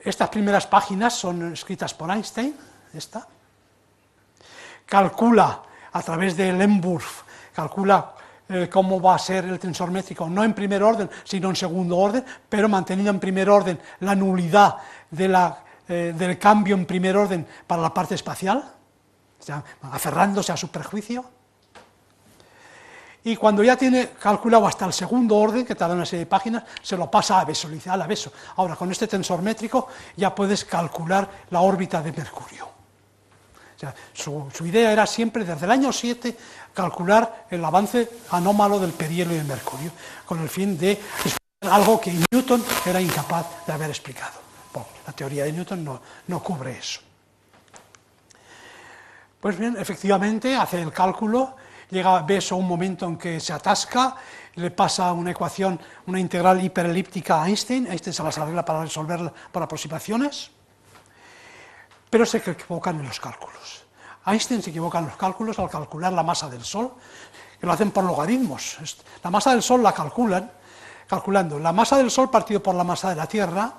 Estas primeras páginas son escritas por Einstein, esta. Calcula a través de Lemburf, calcula cómo va a ser el tensor métrico, no en primer orden, sino en segundo orden, pero manteniendo en primer orden la nulidad del cambio en primer orden para la parte espacial, o sea, aferrándose a su prejuicio. Y cuando ya tiene calculado hasta el segundo orden, que tarda una serie de páginas, se lo pasa a Besso, le dice, a Besso, ahora con este tensor métrico ya puedes calcular la órbita de Mercurio. O sea, su idea era siempre, desde el año 7, calcular el avance anómalo del perihelio de Mercurio, con el fin de explicar algo que Newton era incapaz de haber explicado. Bueno, la teoría de Newton no cubre eso. Pues bien, efectivamente, hace el cálculo. Llega Besso a un momento en que se atasca, le pasa una ecuación, una integral hiperelíptica a Einstein se las arregla para resolverla por aproximaciones, pero se equivocan en los cálculos. Einstein se equivoca en los cálculos al calcular la masa del Sol, que lo hacen por logaritmos. La masa del Sol la calculando la masa del Sol partido por la masa de la Tierra,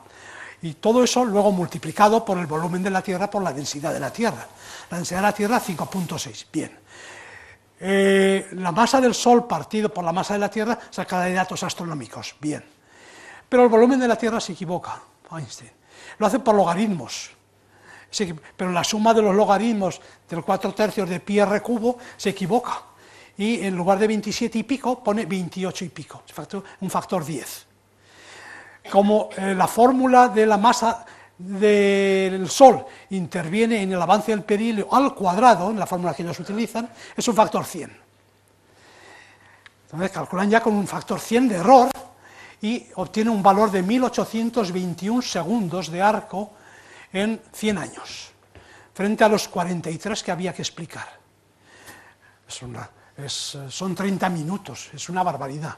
y todo eso luego multiplicado por el volumen de la Tierra por la densidad de la Tierra. La densidad de la Tierra 5.6, bien. La masa del Sol partido por la masa de la Tierra saca de datos astronómicos, bien. Pero el volumen de la Tierra se equivoca, Einstein. Lo hace por logaritmos, pero la suma de los logaritmos del 4/3 de pi r cubo se equivoca. Y en lugar de 27 y pico, pone 28 y pico, un factor 10. Como la fórmula de la masa del Sol interviene en el avance del perihelio al cuadrado, en la fórmula que ellos utilizan, es un factor 100. Entonces calculan ya con un factor 100 de error y obtienen un valor de 1821 segundos de arco en 100 años, frente a los 43 que había que explicar. Son 30 minutos, es una barbaridad.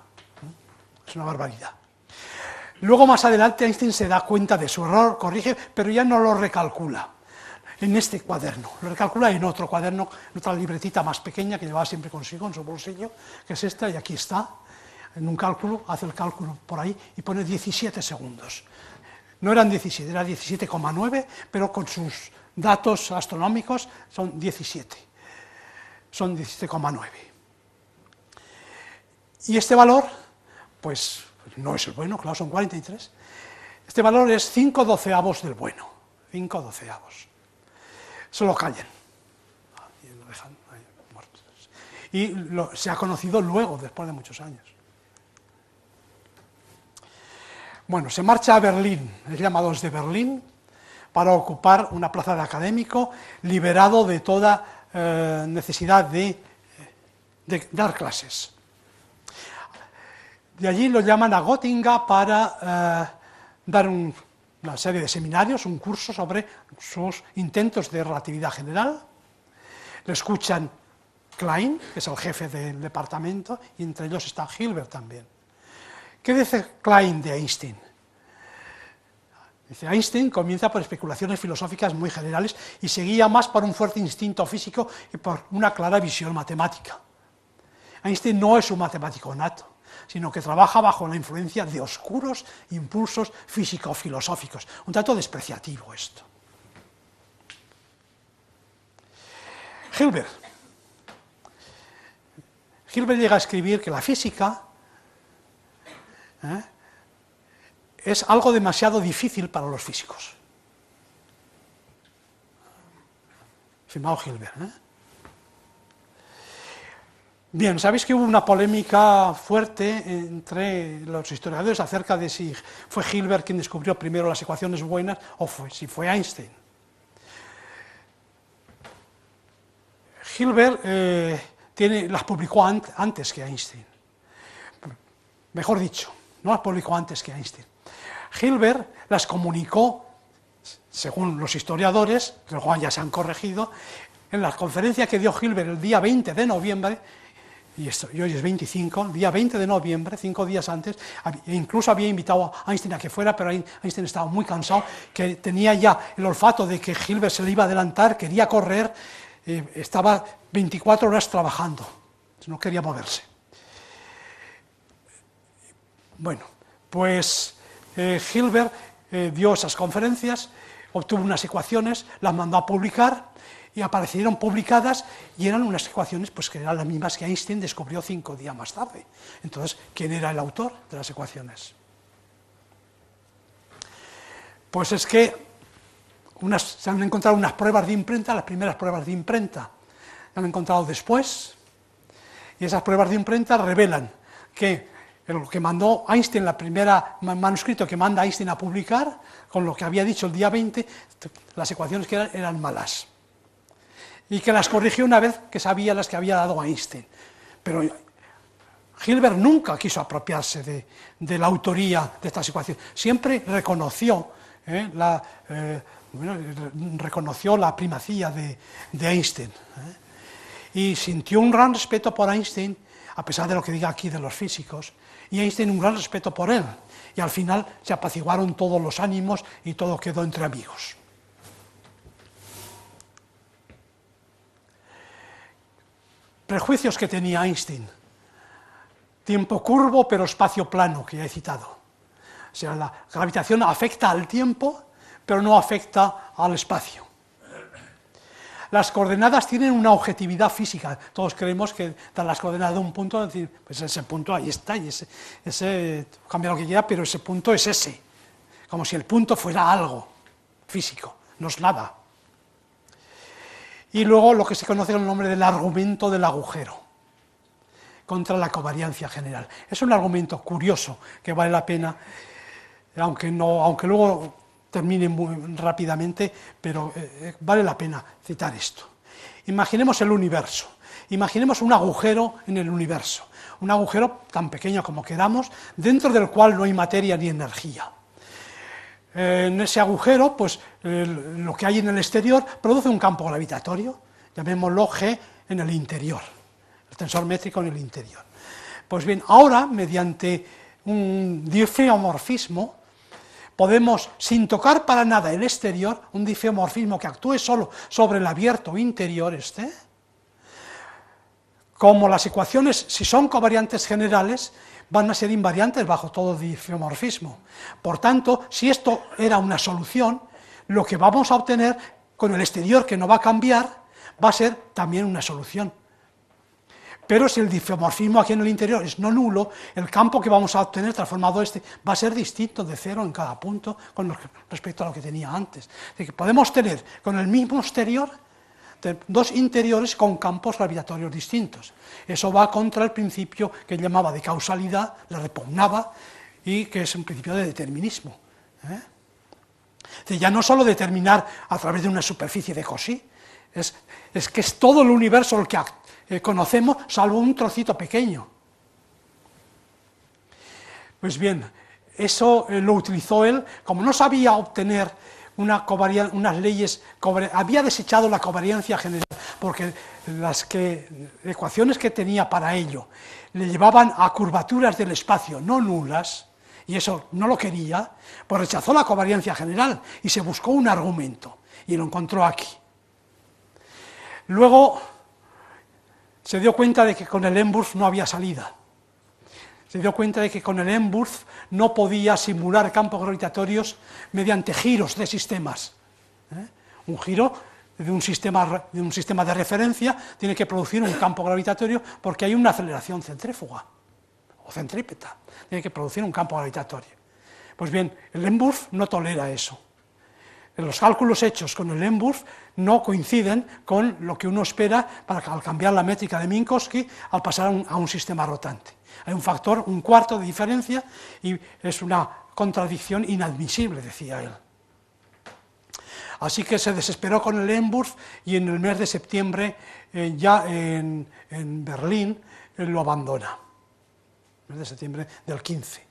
Es una barbaridad. Luego, más adelante, Einstein se da cuenta de su error, corrige, pero ya no lo recalcula en este cuaderno. Lo recalcula en otro cuaderno, en otra libretita más pequeña que llevaba siempre consigo en su bolsillo, que es esta, y aquí está, en un cálculo, hace el cálculo por ahí y pone 17 segundos. No eran 17, era 17,9, pero con sus datos astronómicos son 17. Son 17,9. Y este valor, pues no es el bueno, claro, son 43. Este valor es 5/12 del bueno, 5/12. Se lo callan. Y lo dejan ahí muertos. Y se ha conocido luego, después de muchos años. Bueno, se marcha a Berlín, es llamado desde Berlín, para ocupar una plaza de académico, liberado de toda necesidad de dar clases. De allí lo llaman a Gotinga para dar una serie de seminarios, un curso sobre sus intentos de relatividad general. Le escuchan Klein, que es el jefe del departamento, y entre ellos está Hilbert también. ¿Qué dice Klein de Einstein? Dice, Einstein comienza por especulaciones filosóficas muy generales y se guía más por un fuerte instinto físico y por una clara visión matemática. Einstein no es un matemático nato, sino que trabaja bajo la influencia de oscuros impulsos físico-filosóficos. Un tanto despreciativo esto. Hilbert. Hilbert llega a escribir que la física es algo demasiado difícil para los físicos. Firmado Hilbert. Bien, sabéis que hubo una polémica fuerte entre los historiadores acerca de si fue Hilbert quien descubrió primero las ecuaciones buenas o si fue Einstein. Hilbert las publicó antes que Einstein. Mejor dicho, no las publicó antes que Einstein. Hilbert las comunicó, según los historiadores, que luego ya se han corregido, en la conferencia que dio Hilbert el día 20 de noviembre, y hoy es 25, el día 20 de noviembre, 5 días antes, incluso había invitado a Einstein a que fuera, pero Einstein estaba muy cansado, que tenía ya el olfato de que Hilbert se le iba a adelantar, quería correr, estaba 24 horas trabajando, no quería moverse. Bueno, pues Hilbert dio esas conferencias, obtuvo unas ecuaciones, las mandó a publicar, y aparecieron publicadas y eran unas ecuaciones pues, que eran las mismas que Einstein descubrió 5 días más tarde. Entonces, ¿quién era el autor de las ecuaciones? Pues es que se han encontrado unas pruebas de imprenta, las primeras pruebas de imprenta se han encontrado después, y esas pruebas de imprenta revelan que lo que mandó Einstein, la primera manuscrito que manda Einstein a publicar, con lo que había dicho el día 20, las ecuaciones que eran malas. Y que las corrigió una vez que sabía las que había dado Einstein. Pero Hilbert nunca quiso apropiarse de la autoría de estas ecuaciones. Siempre reconoció, reconoció la primacía de Einstein. Y sintió un gran respeto por Einstein, a pesar de lo que diga aquí de los físicos, y Einstein un gran respeto por él. Y al final se apaciguaron todos los ánimos y todo quedó entre amigos. Prejuicios que tenía Einstein: tiempo curvo pero espacio plano, que ya he citado. O sea, la gravitación afecta al tiempo, pero no afecta al espacio. Las coordenadas tienen una objetividad física. Todos creemos que dan las coordenadas de un punto, decir, pues ese punto ahí está, y ese cambia lo que quiera, pero ese punto es ese. Como si el punto fuera algo físico, no es nada. Y luego lo que se conoce con el nombre del argumento del agujero contra la covariancia general. Es un argumento curioso que vale la pena, aunque luego termine muy rápidamente, pero vale la pena citar esto. Imaginemos el universo, imaginemos un agujero en el universo, un agujero tan pequeño como queramos, dentro del cual no hay materia ni energía. En ese agujero, pues lo que hay en el exterior produce un campo gravitatorio, llamémoslo G en el interior, el tensor métrico en el interior. Pues bien, ahora, mediante un diffeomorfismo, podemos, sin tocar para nada el exterior, un diffeomorfismo que actúe solo sobre el abierto interior como las ecuaciones, si son covariantes generales, van a ser invariantes bajo todo diffeomorfismo. Por tanto, si esto era una solución, lo que vamos a obtener con el exterior, que no va a cambiar, va a ser también una solución. Pero si el diffeomorfismo aquí en el interior es no nulo, el campo que vamos a obtener transformado va a ser distinto de cero en cada punto con respecto a lo que tenía antes. Es decir, que podemos tener con el mismo exterior dos interiores con campos gravitatorios distintos. Eso va contra el principio que él llamaba de causalidad, le repugnaba, y que es un principio de determinismo. Es decir, ya no solo determinar a través de una superficie de Cauchy, es que es todo el universo el que conocemos, salvo un trocito pequeño. Pues bien, eso lo utilizó él, como no sabía obtener unas leyes, había desechado la covariancia general, porque las ecuaciones que tenía para ello le llevaban a curvaturas del espacio no nulas, y eso no lo quería, pues rechazó la covariancia general y se buscó un argumento, y lo encontró aquí. Luego se dio cuenta de que con el Emburf no había salida. Se dio cuenta de que con el Emburf no podía simular campos gravitatorios mediante giros de sistemas. Un giro de un sistema de referencia tiene que producir un campo gravitatorio porque hay una aceleración centrífuga o centrípeta, tiene que producir un campo gravitatorio. Pues bien, el Emburf no tolera eso. Los cálculos hechos con el Emburf no coinciden con lo que uno espera al cambiar la métrica de Minkowski al pasar a un sistema rotante. Hay un factor, un cuarto de diferencia, y es una contradicción inadmisible, decía él. Así que se desesperó con el Emburf y en el mes de septiembre, ya en Berlín, lo abandona. El mes de septiembre del 15.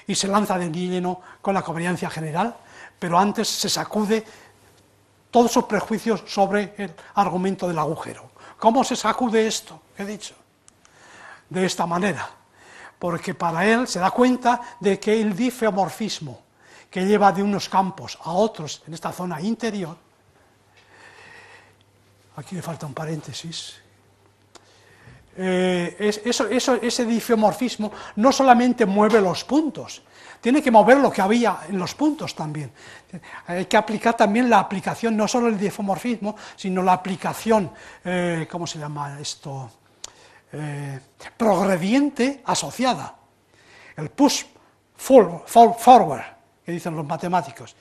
Y se lanza de lleno con la covariancia general, pero antes se sacude todos sus prejuicios sobre el argumento del agujero. ¿Cómo se sacude esto que he dicho? De esta manera, porque para él se da cuenta de que el difeomorfismo que lleva de unos campos a otros en esta zona interior, aquí le falta un paréntesis, ese difeomorfismo no solamente mueve los puntos, tiene que mover lo que había en los puntos también. Hay que aplicar también la aplicación, no solo el difeomorfismo, sino la aplicación, ¿cómo se llama esto? Progrediente asociada. El push forward, que dicen los matemáticos.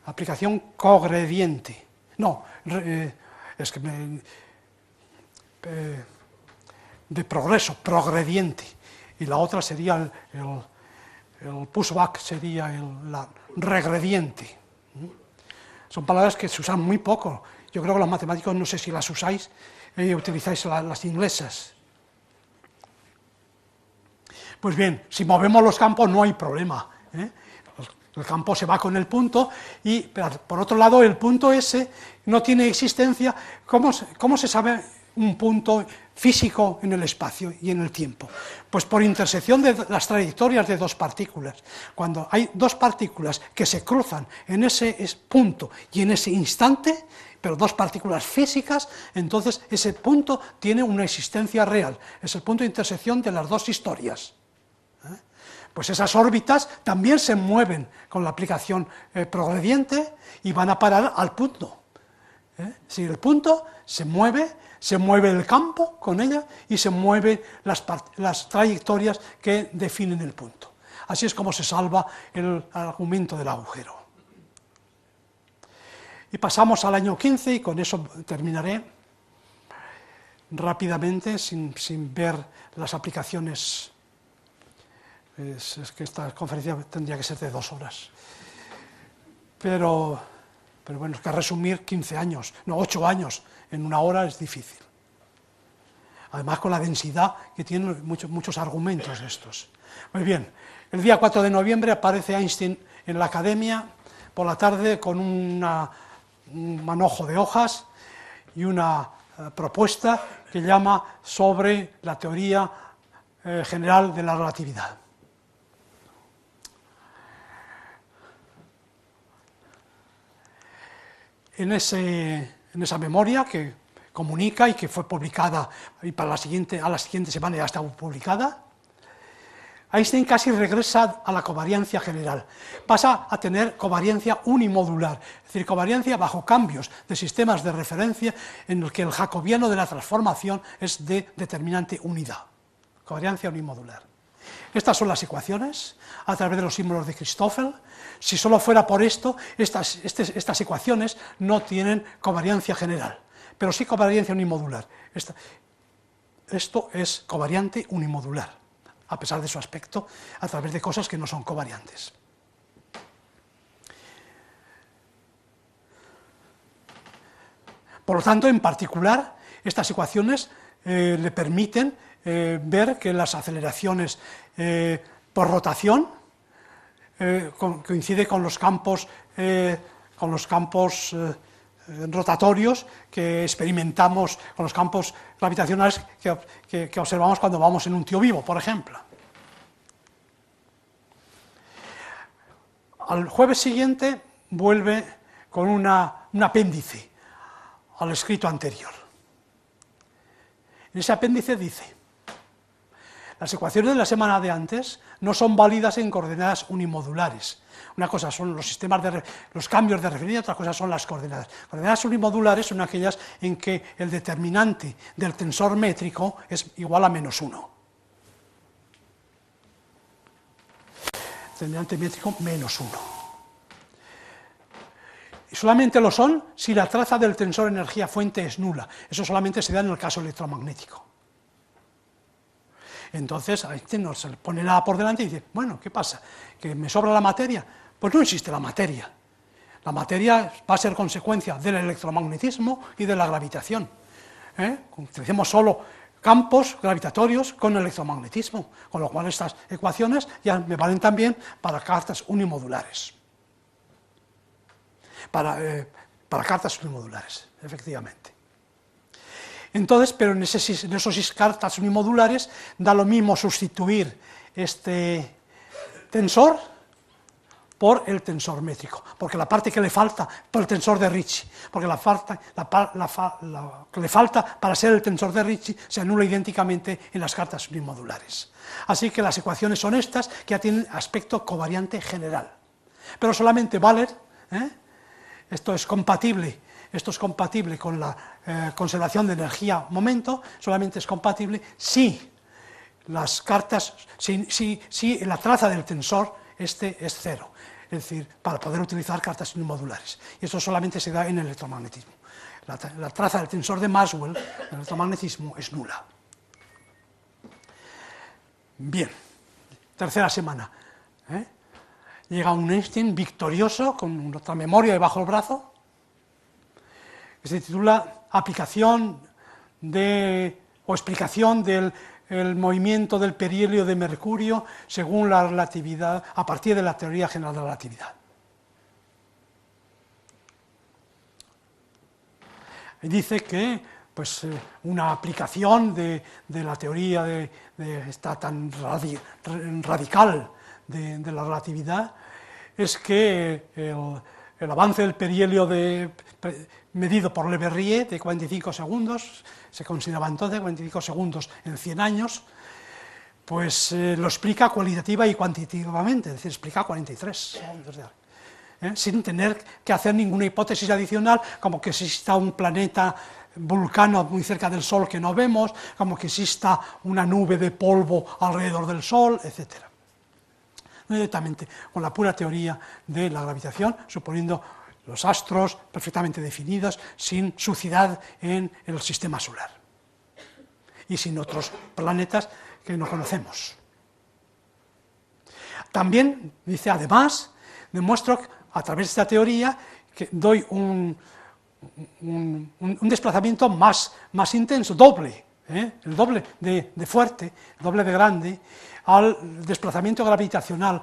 Aplicación cogrediente. No, es que de progreso, progrediente. Y la otra sería el pushback, sería la regrediente. Son palabras que se usan muy poco. Yo creo que los matemáticos, no sé si las usáis, utilizáis las inglesas. Pues bien, si movemos los campos no hay problema. El campo se va con el punto, y por otro lado el punto ese no tiene existencia. ¿Cómo se sabe un punto físico en el espacio y en el tiempo? Pues por intersección de las trayectorias de dos partículas. Cuando hay dos partículas que se cruzan en ese punto y en ese instante, pero dos partículas físicas, entonces ese punto tiene una existencia real. Es el punto de intersección de las dos historias. Pues esas órbitas también se mueven con la aplicación progrediente y van a parar al punto. Si el punto se mueve el campo con ella y se mueven las trayectorias que definen el punto. Así es como se salva el argumento del agujero. Y pasamos al año 15, y con eso terminaré rápidamente, sin ver las aplicaciones. Es que esta conferencia tendría que ser de 2 horas. Pero bueno, es que resumir 15 años, no 8 años en 1 hora es difícil. Además con la densidad que tienen muchos argumentos estos. Muy bien, el día 4 de noviembre aparece Einstein en la Academia por la tarde con un manojo de hojas y una propuesta que llama sobre la teoría general de la relatividad. En esa memoria que comunica y que fue publicada, y a la siguiente semana ya está publicada, Einstein casi regresa a la covariancia general, pasa a tener covariancia unimodular, es decir, covariancia bajo cambios de sistemas de referencia en el que el jacobiano de la transformación es de determinante unidad, covariancia unimodular. Estas son las ecuaciones a través de los símbolos de Christoffel. Si solo fuera por esto, estas ecuaciones no tienen covariancia general, pero sí covariancia unimodular. Esto es covariante unimodular, a pesar de su aspecto, a través de cosas que no son covariantes. Por lo tanto, en particular, estas ecuaciones le permiten ver que las aceleraciones por rotación coincide con los campos rotatorios que experimentamos, con los campos gravitacionales que observamos cuando vamos en un tío vivo, por ejemplo. Al jueves siguiente vuelve con un apéndice al escrito anterior. En ese apéndice dice: las ecuaciones de la semana de antes no son válidas en coordenadas unimodulares. Una cosa son los cambios de referencia, otra cosa son las coordenadas. Coordenadas unimodulares son aquellas en que el determinante del tensor métrico es igual a -1. Determinante métrico -1. Y solamente lo son si la traza del tensor energía fuente es nula. Eso solamente se da en el caso electromagnético. Entonces, a este no se le pone nada por delante y dice: bueno, ¿qué pasa? ¿Que me sobra la materia? Pues no existe la materia. La materia va a ser consecuencia del electromagnetismo y de la gravitación. Utilicemos solo campos gravitatorios con electromagnetismo, con lo cual estas ecuaciones ya me valen también para cartas unimodulares. Para cartas unimodulares, efectivamente. Entonces, pero en esos cartas unimodulares da lo mismo sustituir este tensor por el tensor métrico, porque la parte que le falta, por el tensor de Ricci, porque la que le falta para ser el tensor de Ricci se anula idénticamente en las cartas unimodulares. Así que las ecuaciones son estas, que ya tienen aspecto covariante general, pero solamente valen, esto es compatible con la conservación de energía-momento, solamente es compatible si las cartas, si la traza del tensor es cero, es decir, para poder utilizar cartas unimodulares. Y esto solamente se da en el electromagnetismo. La traza del tensor de Maxwell, el electromagnetismo, es nula. Bien, tercera semana. Llega un Einstein victorioso, con otra memoria debajo del brazo, que se titula Aplicación o explicación del movimiento del perihelio de Mercurio según la relatividad, a partir de la teoría general de la relatividad. Y dice que pues, una aplicación de la teoría de esta tan radical de la relatividad es que el avance del perihelio medido por Le Verrier de 45 segundos, se consideraba entonces 45 segundos en 100 años, pues lo explica cualitativa y cuantitativamente, es decir, explica 43 segundos sin tener que hacer ninguna hipótesis adicional, como que exista un planeta Vulcano muy cerca del Sol que no vemos, como que exista una nube de polvo alrededor del Sol, etc. Directamente con la pura teoría de la gravitación, suponiendo los astros perfectamente definidos, sin suciedad en el sistema solar y sin otros planetas que no conocemos. También dice, además, demuestro a través de esta teoría que doy un desplazamiento más intenso, doble, el doble de fuerte, el doble de grande, al desplazamiento gravitacional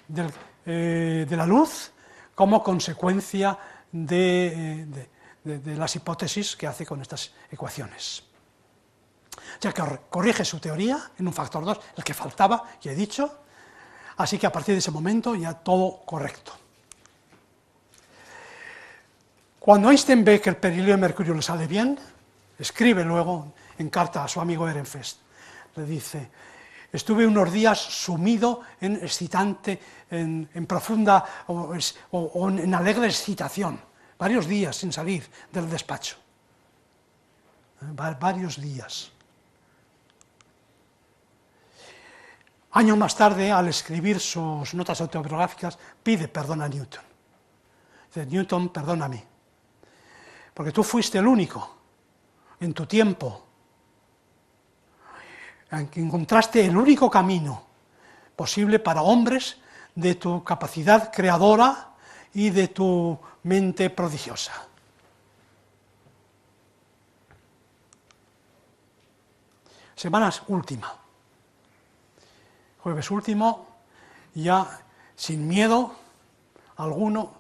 de la luz como consecuencia de las hipótesis que hace con estas ecuaciones. O sea que corrige su teoría en un factor 2, el que faltaba, ya he dicho, así que a partir de ese momento ya todo correcto. Cuando Einstein ve que el perihelio de Mercurio le sale bien, escribe luego en carta a su amigo Ehrenfest, le dice: estuve unos días sumido en excitante, en profunda o en alegre excitación, varios días sin salir del despacho, varios días. Años más tarde, al escribir sus notas autobiográficas, pide perdón a Newton. Dice: Newton, perdóname, porque tú fuiste el único en tu tiempo en que encontraste el único camino posible para hombres de tu capacidad creadora y de tu mente prodigiosa. Semana última. Jueves último, ya sin miedo alguno,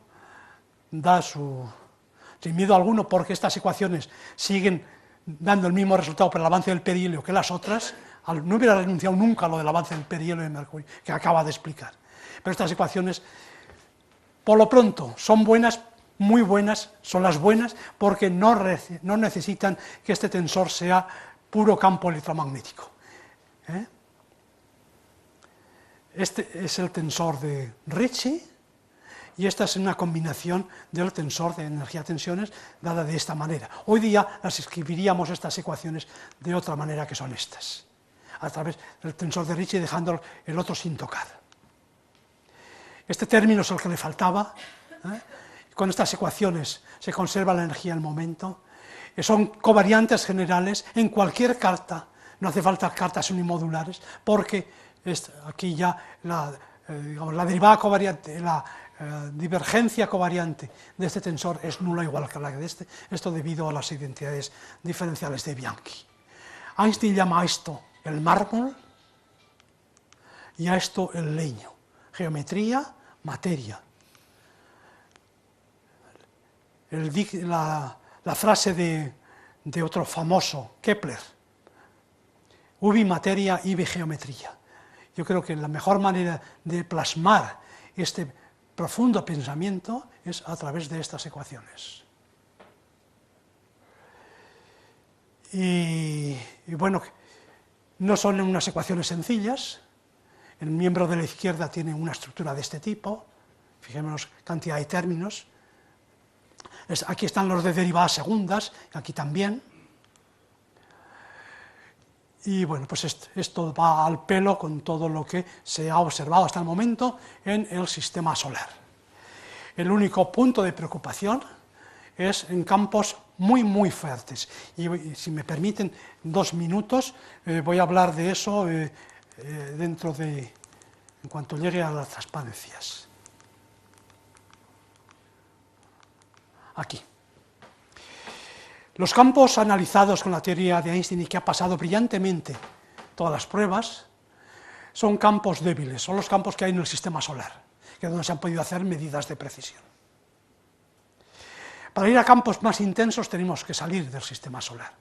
sin miedo alguno, porque estas ecuaciones siguen dando el mismo resultado para el avance del perihelio que las otras. No hubiera renunciado nunca a lo del avance del perihelio de Mercurio, que acaba de explicar. Pero estas ecuaciones, por lo pronto, son buenas, muy buenas, son las buenas, porque no necesitan que este tensor sea puro campo electromagnético. Este es el tensor de Ricci, y esta es una combinación del tensor de energía-tensiones dada de esta manera. Hoy día las escribiríamos estas ecuaciones de otra manera, que son estas, a través del tensor de Ricci, dejando el otro sin tocar. Este término es el que le faltaba. Con estas ecuaciones se conserva la energía en el momento. Son covariantes generales en cualquier carta, no hace falta cartas unimodulares, porque aquí ya la derivada covariante, la divergencia covariante de este tensor es nula igual que la de este, esto debido a las identidades diferenciales de Bianchi. Einstein llama a esto el mármol y a esto el leño, geometría, materia. La frase de otro famoso, Kepler, ubi materia, ibi geometría. Yo creo que la mejor manera de plasmar este profundo pensamiento es a través de estas ecuaciones. Y bueno, no son unas ecuaciones sencillas. El miembro de la izquierda tiene una estructura de este tipo, fijémonos cantidad de términos. Aquí están los de derivadas segundas, aquí también. Y bueno, pues esto va al pelo con todo lo que se ha observado hasta el momento en el sistema solar. El único punto de preocupación es en campos muy fértiles. Y si me permiten 2 minutos, voy a hablar de eso en cuanto llegue a las transparencias. Aquí. Los campos analizados con la teoría de Einstein y que ha pasado brillantemente todas las pruebas son campos débiles, son los campos que hay en el sistema solar, que es donde se han podido hacer medidas de precisión. Para ir a campos más intensos tenemos que salir del sistema solar.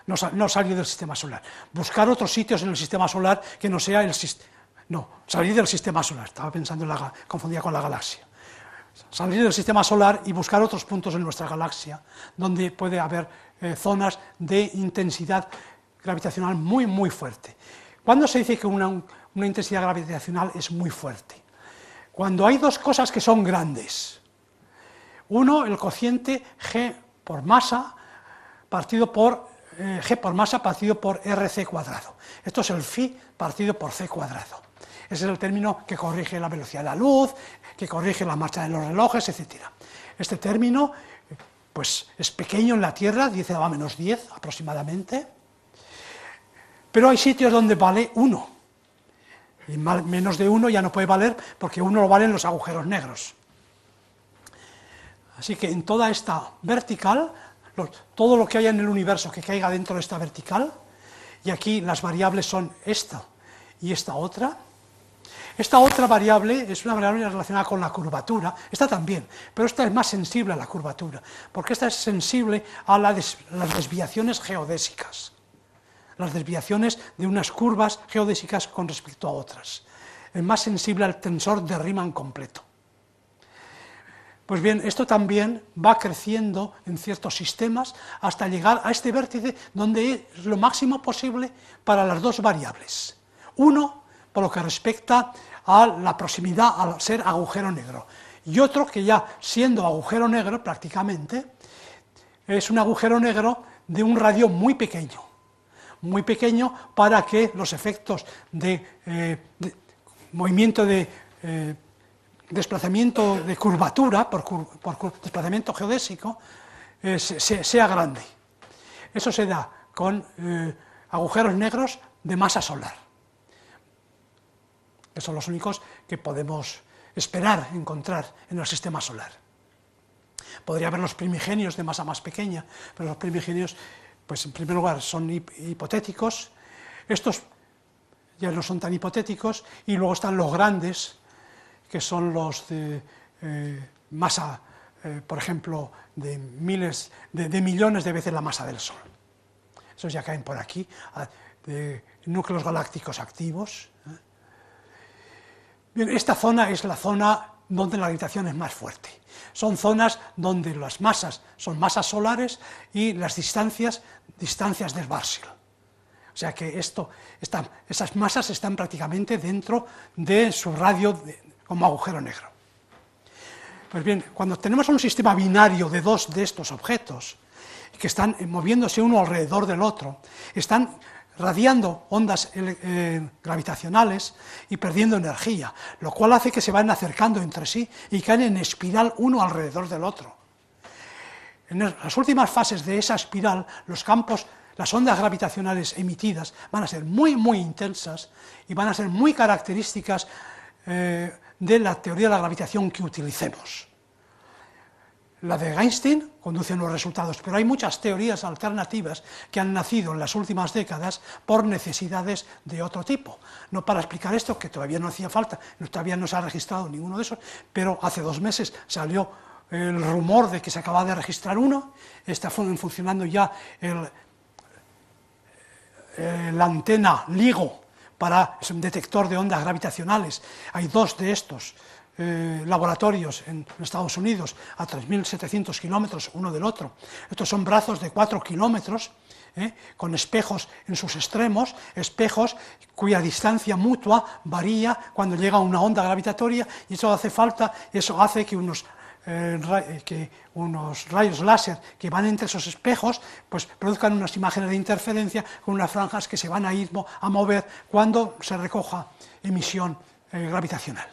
No salir del sistema solar, buscar otros sitios en el sistema solar que no sea el sistema. No, salir del sistema solar, estaba pensando confundida con la galaxia. Salir del sistema solar y buscar otros puntos en nuestra galaxia donde puede haber zonas de intensidad gravitacional muy fuerte. ¿Cuándo se dice que una intensidad gravitacional es muy fuerte? Cuando hay dos cosas que son grandes. Uno, el cociente G por masa partido por RC cuadrado. Esto es el phi partido por C cuadrado. Ese es el término que corrige la velocidad de la luz, que corrige la marcha de los relojes, etc. Este término pues, es pequeño en la Tierra, 10⁻⁻10 aproximadamente, pero hay sitios donde vale 1, y menos de 1 ya no puede valer, porque 1 lo valen los agujeros negros. Así que en toda esta vertical, todo lo que haya en el universo que caiga dentro de esta vertical, y aquí las variables son esta y esta otra. Esta otra variable es una variable relacionada con la curvatura, esta también, pero esta es más sensible a la curvatura, porque esta es sensible a las desviaciones geodésicas, las desviaciones de unas curvas geodésicas con respecto a otras. Es más sensible al tensor de Riemann completo. Pues bien, esto también va creciendo en ciertos sistemas hasta llegar a este vértice donde es lo máximo posible para las dos variables. Uno, por lo que respecta a la proximidad al ser agujero negro, y otro que ya siendo agujero negro prácticamente, es un agujero negro de un radio muy pequeño para que los efectos de movimiento de desplazamiento de curvatura, por desplazamiento geodésico, sea grande. Eso se da con agujeros negros de masa solar, que son los únicos que podemos esperar encontrar en el sistema solar. Podría haber los primigenios de masa más pequeña, pero los primigenios, pues en primer lugar, son hipotéticos. Estos ya no son tan hipotéticos, y luego están los grandes, que son los de masa, por ejemplo, de millones de veces la masa del Sol. Esos ya caen por aquí, de núcleos galácticos activos. Bien, esta zona es la zona donde la gravitación es más fuerte. Son zonas donde las masas son masas solares y las distancias de Schwarzschild. O sea que esas masas están prácticamente dentro de su radio como agujero negro. Pues bien, cuando tenemos un sistema binario de dos de estos objetos, que están moviéndose uno alrededor del otro, están radiando ondas gravitacionales y perdiendo energía, lo cual hace que se van acercando entre sí y caen en espiral uno alrededor del otro. En las últimas fases de esa espiral, las ondas gravitacionales emitidas van a ser muy, muy intensas y van a ser muy características de la teoría de la gravitación que utilicemos. La de Einstein conduce a unos resultados, pero hay muchas teorías alternativas que han nacido en las últimas décadas por necesidades de otro tipo. No para explicar esto, que todavía no hacía falta, todavía no se ha registrado ninguno de esos, pero hace 2 meses salió el rumor de que se acaba de registrar uno, está funcionando ya la antena LIGO para un detector de ondas gravitacionales. Hay 2 de estos laboratorios en Estados Unidos a 3.700 kilómetros uno del otro. Estos son brazos de 4 kilómetros con espejos en sus extremos, espejos cuya distancia mutua varía cuando llega una onda gravitatoria, y eso hace que unos rayos láser que van entre esos espejos pues produzcan unas imágenes de interferencia con unas franjas que se van a mover cuando se recoja emisión gravitacional.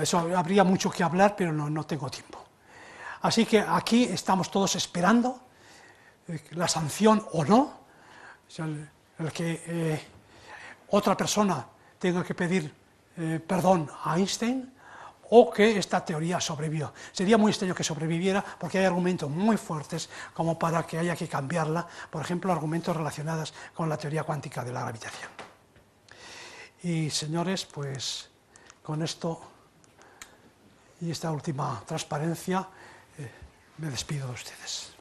Eso habría mucho que hablar, pero no tengo tiempo. Así que aquí estamos todos esperando la sanción o no, el que otra persona tenga que pedir perdón a Einstein, o que esta teoría sobreviva. Sería muy extraño que sobreviviera, porque hay argumentos muy fuertes como para que haya que cambiarla, por ejemplo, argumentos relacionados con la teoría cuántica de la gravitación. Y señores, pues con esto y esta última transparencia me despido de ustedes.